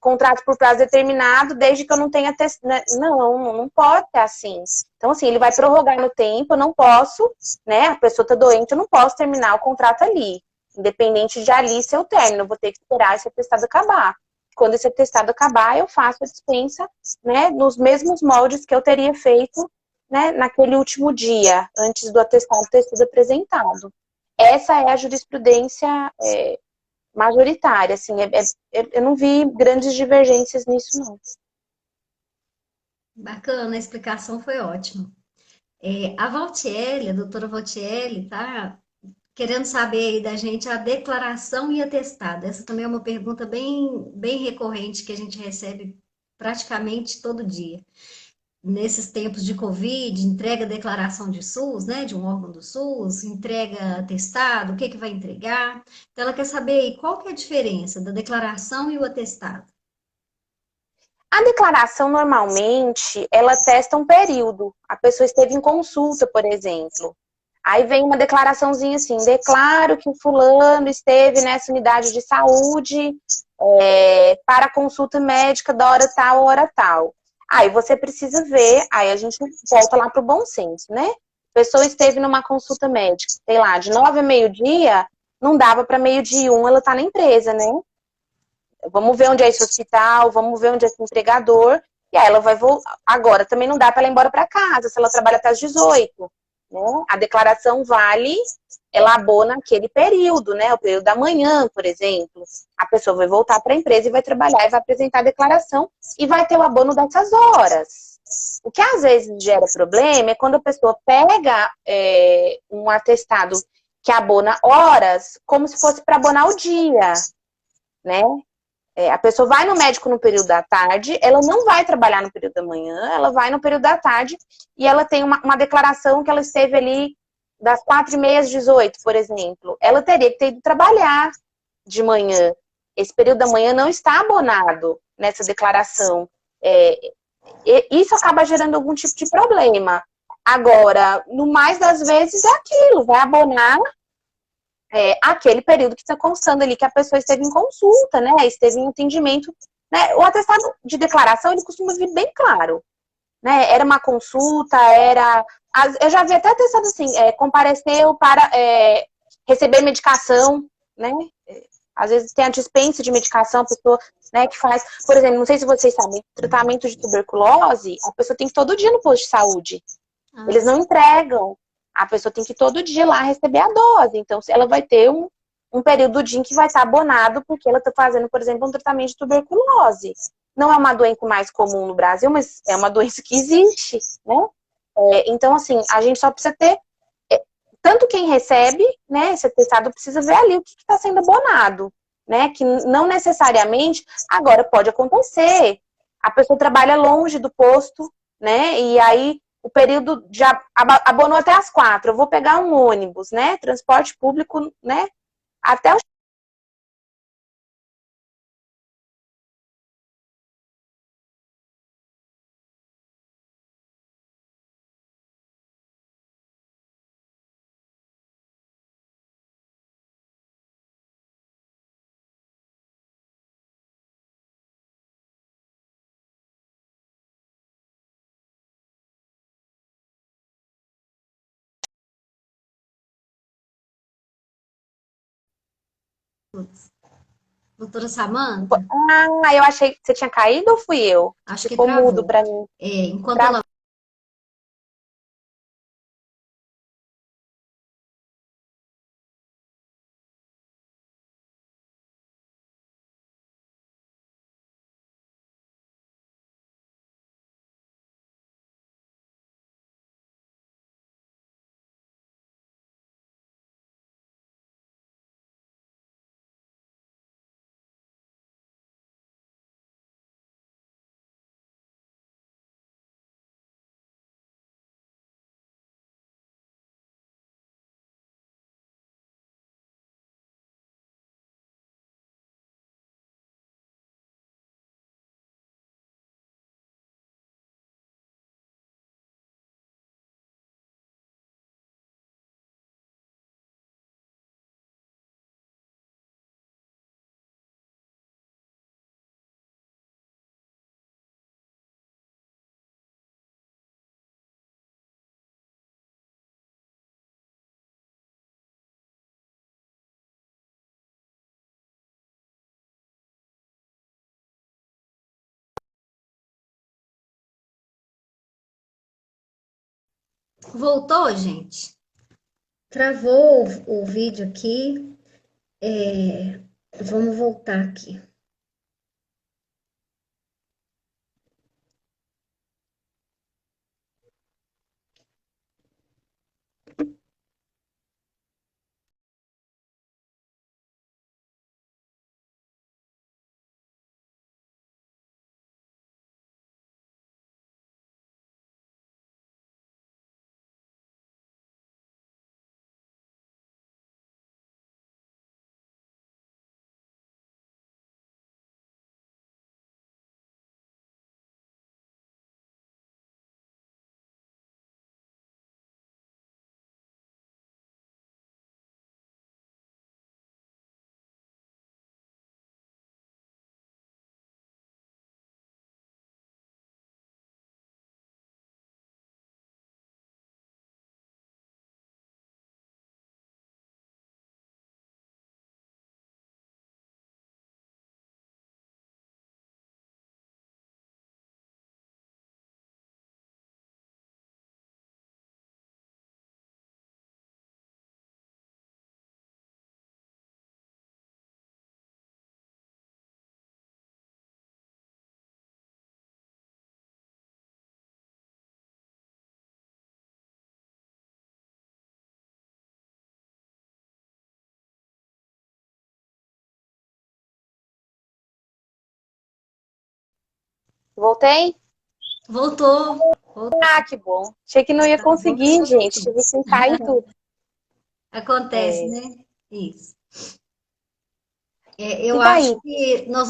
contrato por prazo determinado desde que eu não tenha testado. Não pode ser assim. Então, assim, ele vai prorrogar no tempo, eu não posso, né? A pessoa está doente, eu não posso terminar o contrato ali. Independente de ali ser o término, eu vou ter que esperar esse atestado acabar. Quando esse atestado acabar, eu faço a dispensa, né, nos mesmos moldes que eu teria feito, né, naquele último dia, antes do atestado ter sido apresentado. Essa é a jurisprudência majoritária, assim, eu não vi grandes divergências nisso, não. Bacana, a explicação foi ótima. A Valtiele, a doutora Valtiele, tá querendo saber aí da gente a declaração e atestado. Essa também é uma pergunta bem recorrente que a gente recebe praticamente todo dia. Nesses tempos de Covid, entrega declaração de SUS, né, de um órgão do SUS, entrega atestado, o que que vai entregar. Então, ela quer saber aí qual que é a diferença da declaração e o atestado. A declaração, normalmente, ela testa um período. A pessoa esteve em consulta, por exemplo. Aí vem uma declaraçãozinha assim, declaro que o fulano esteve nessa unidade de saúde para consulta médica da hora tal. Aí você precisa ver, aí a gente volta lá para o bom senso, né? A pessoa esteve numa consulta médica, sei lá, de 9 a meio-dia, não dava para meio-dia e um, ela está na empresa, né? Vamos ver onde é esse hospital, vamos ver onde é esse entregador. E aí ela vai voltar. Agora, também não dá para ela ir embora para casa, se ela trabalha até as 18. Né? A declaração vale, ela abona aquele período, né? O período da manhã, por exemplo. A pessoa vai voltar para a empresa e vai trabalhar e vai apresentar a declaração e vai ter o abono dessas horas. O que às vezes gera problema é quando a pessoa pega um atestado que abona horas, como se fosse para abonar o dia, né? A pessoa vai no médico no período da tarde, ela não vai trabalhar no período da manhã, ela vai no período da tarde e ela tem uma declaração que ela esteve ali das 4h30 às 18, por exemplo. Ela teria que ter ido trabalhar de manhã. Esse período da manhã não está abonado nessa declaração. Isso acaba gerando algum tipo de problema. Agora, no mais das vezes é aquilo, vai abonar aquele período que está constando ali que a pessoa esteve em consulta, né? Esteve em atendimento. Né? O atestado de declaração, ele costuma vir bem claro. Né? Era uma consulta, era... Eu já vi até atestado assim, compareceu para receber medicação, né? Às vezes tem a dispensa de medicação, a pessoa, né, que faz... Por exemplo, não sei se vocês sabem, tratamento de tuberculose, a pessoa tem que ir todo dia no posto de saúde. Ah, Eles não entregam. A pessoa tem que ir todo dia lá receber a dose. Então, ela vai ter um período do dia em que vai estar abonado, porque ela está fazendo, por exemplo, um tratamento de tuberculose. Não é uma doença mais comum no Brasil, mas é uma doença que existe, né? Então, assim, a gente só precisa ter... tanto quem recebe, né, esse atestado precisa ver ali o que está sendo abonado, né? Que não necessariamente... Agora, pode acontecer. A pessoa trabalha longe do posto, né? E aí o período já abonou até as 4. Eu vou pegar um ônibus, né? Transporte público, né? Até o... doutora Samanta, Ah, eu achei que você tinha caído ou fui eu? acho que Ficou mudo travou. pra mim. Enquanto Travou. ela voltou, gente. Travou o vídeo aqui. Vamos voltar aqui. Voltei? Voltou. Voltou. Ah, que bom. Achei que não ia Tá bom que conseguir, você gente. voltou. Tive que sair e tudo. Acontece, É. né? Isso. Eu E daí? acho que nós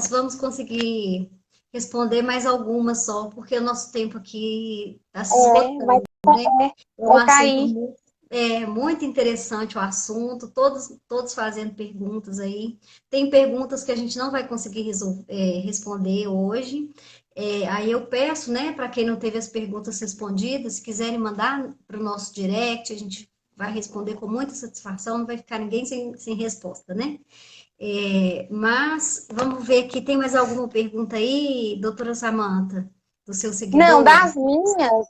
vamos conseguir responder mais algumas só, porque o nosso tempo aqui está se É, vai, esgotando, né? É um vai assunto cair. muito interessante o assunto, todos fazendo perguntas aí. Tem perguntas que a gente não vai conseguir responder hoje. Aí eu peço, né, para quem não teve as perguntas respondidas, se quiserem mandar para o nosso direct, a gente vai responder com muita satisfação, não vai ficar ninguém sem resposta, né? Mas vamos ver aqui, tem mais alguma pergunta aí, doutora Samanta, dos seus Não, seguidores? das minhas,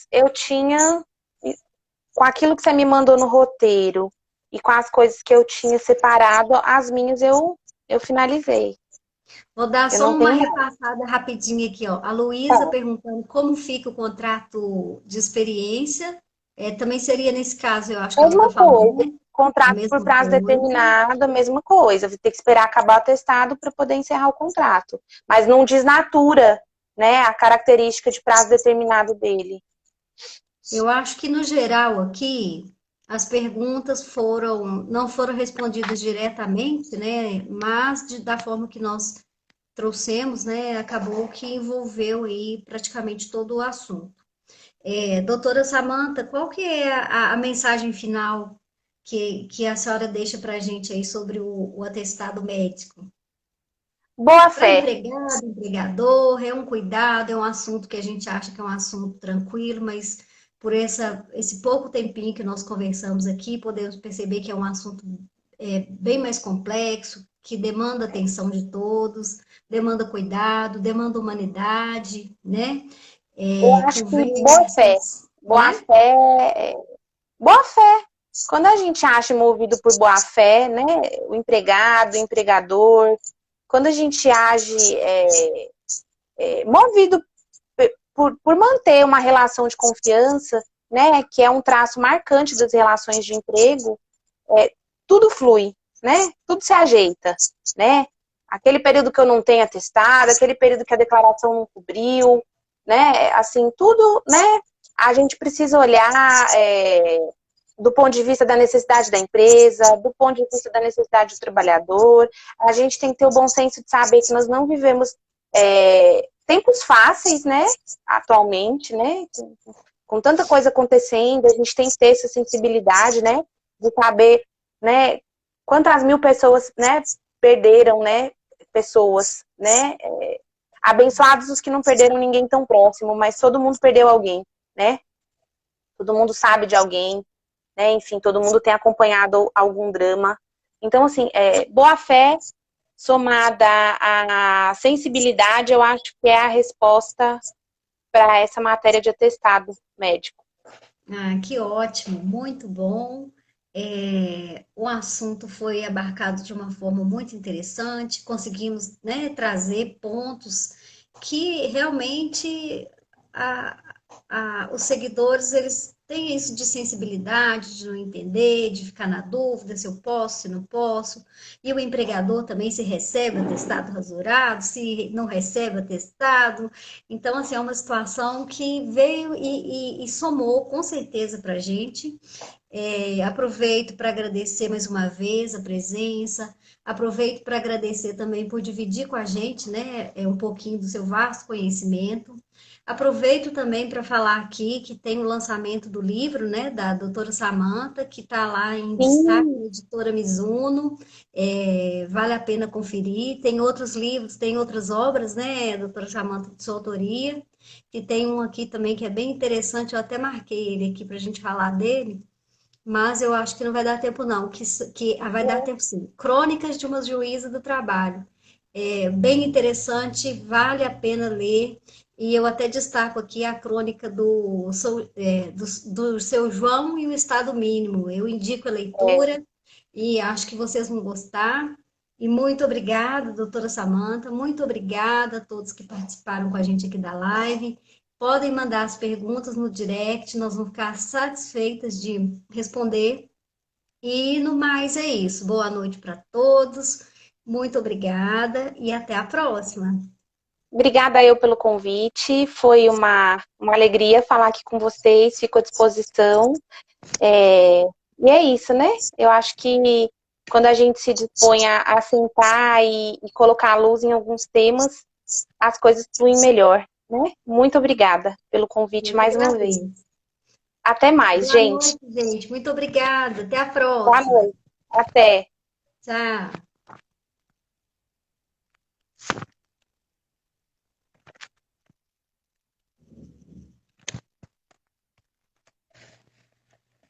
eu tinha, com aquilo que você me mandou no roteiro e com as coisas que eu tinha separado, as minhas eu finalizei. Vou dar Eu só não uma tenho mais. repassada rapidinho aqui, ó. A Luísa Tá. perguntando como fica o contrato de experiência. Também seria nesse caso, eu acho que ela está Mesma falando, coisa. né? A Contrato por mesma prazo coisa. determinado, mesma coisa. Vou ter que esperar acabar o atestado para poder encerrar o contrato. Mas não desnatura, né, a característica de prazo determinado dele. Eu acho que no geral aqui as perguntas não foram respondidas diretamente, né? Mas da forma que nós trouxemos, né? Acabou que envolveu aí praticamente todo o assunto. Doutora Samanta, qual que é a mensagem final que a senhora deixa para a gente aí sobre o atestado médico? Boa Para fé. empregado, empregador, é um cuidado, é um assunto que a gente acha que é um assunto tranquilo, mas por esse pouco tempinho que nós conversamos aqui, podemos perceber que é um assunto bem mais complexo, que demanda atenção de todos, demanda cuidado, demanda humanidade, né? Eu acho que boa fé. Conversas, Boa né? fé. Boa fé. Quando a gente acha movido por boa fé, né, o empregado, o empregador, quando a gente age movido por manter uma relação de confiança, né, que é um traço marcante das relações de emprego, tudo flui, né? Tudo se ajeita, né? Aquele período que eu não tenho atestado, aquele período que a declaração não cobriu, né? Assim, tudo, né? A gente precisa olhar do ponto de vista da necessidade da empresa, do ponto de vista da necessidade do trabalhador. A gente tem que ter o bom senso de saber que nós não vivemos tempos fáceis, né? Atualmente, né? Com tanta coisa acontecendo, a gente tem que ter essa sensibilidade, né? De saber, né? Quantas mil pessoas, né? Perderam, né? Pessoas, né? Abençoados os que não perderam ninguém tão próximo, mas todo mundo perdeu alguém, né? Todo mundo sabe de alguém, né? Enfim, todo mundo tem acompanhado algum drama. Então, assim, boa fé somada à sensibilidade, eu acho que é a resposta para essa matéria de atestado médico. Ah, que ótimo, muito bom. O assunto foi abarcado de uma forma muito interessante, conseguimos, né, trazer pontos que realmente a- os seguidores eles têm isso de sensibilidade, de não entender, de ficar na dúvida se eu posso, se não posso. E o empregador também se recebe atestado rasurado, se não recebe atestado. Então, assim, é uma situação que veio e somou com certeza para a gente. Aproveito para agradecer mais uma vez a presença, aproveito para agradecer também por dividir com a gente, né, um pouquinho do seu vasto conhecimento. Aproveito também para falar aqui que tem o lançamento do livro, né, da doutora Samanta, que está lá em destaque Sim, na editora Mizuno. Vale a pena conferir. Tem outros livros, tem outras obras, né, doutora Samanta, de sua autoria, que tem um aqui também que é bem interessante, eu até marquei ele aqui para a gente falar dele, mas eu acho que não vai dar tempo, não. Vai dar tempo sim. Crônicas de uma Juíza do Trabalho. Bem interessante, vale a pena ler. E eu até destaco aqui a crônica do seu João e o Estado Mínimo. Eu indico a leitura e acho que vocês vão gostar. E muito obrigada, doutora Samanta. Muito obrigada a todos que participaram com a gente aqui da live. Podem mandar as perguntas no direct, nós vamos ficar satisfeitas de responder. E no mais é isso. Boa noite para todos. Muito obrigada e até a próxima. Obrigada eu pelo convite. Foi uma alegria falar aqui com vocês. Fico à disposição. E é isso, né? Eu acho que quando a gente se dispõe a sentar e colocar a luz em alguns temas, as coisas fluem melhor, né? Muito obrigada pelo convite Eu que mais uma vez. agradeço. Até mais, Boa gente. noite, gente. Muito obrigada. Até a Boa próxima. noite. Até. Tchau.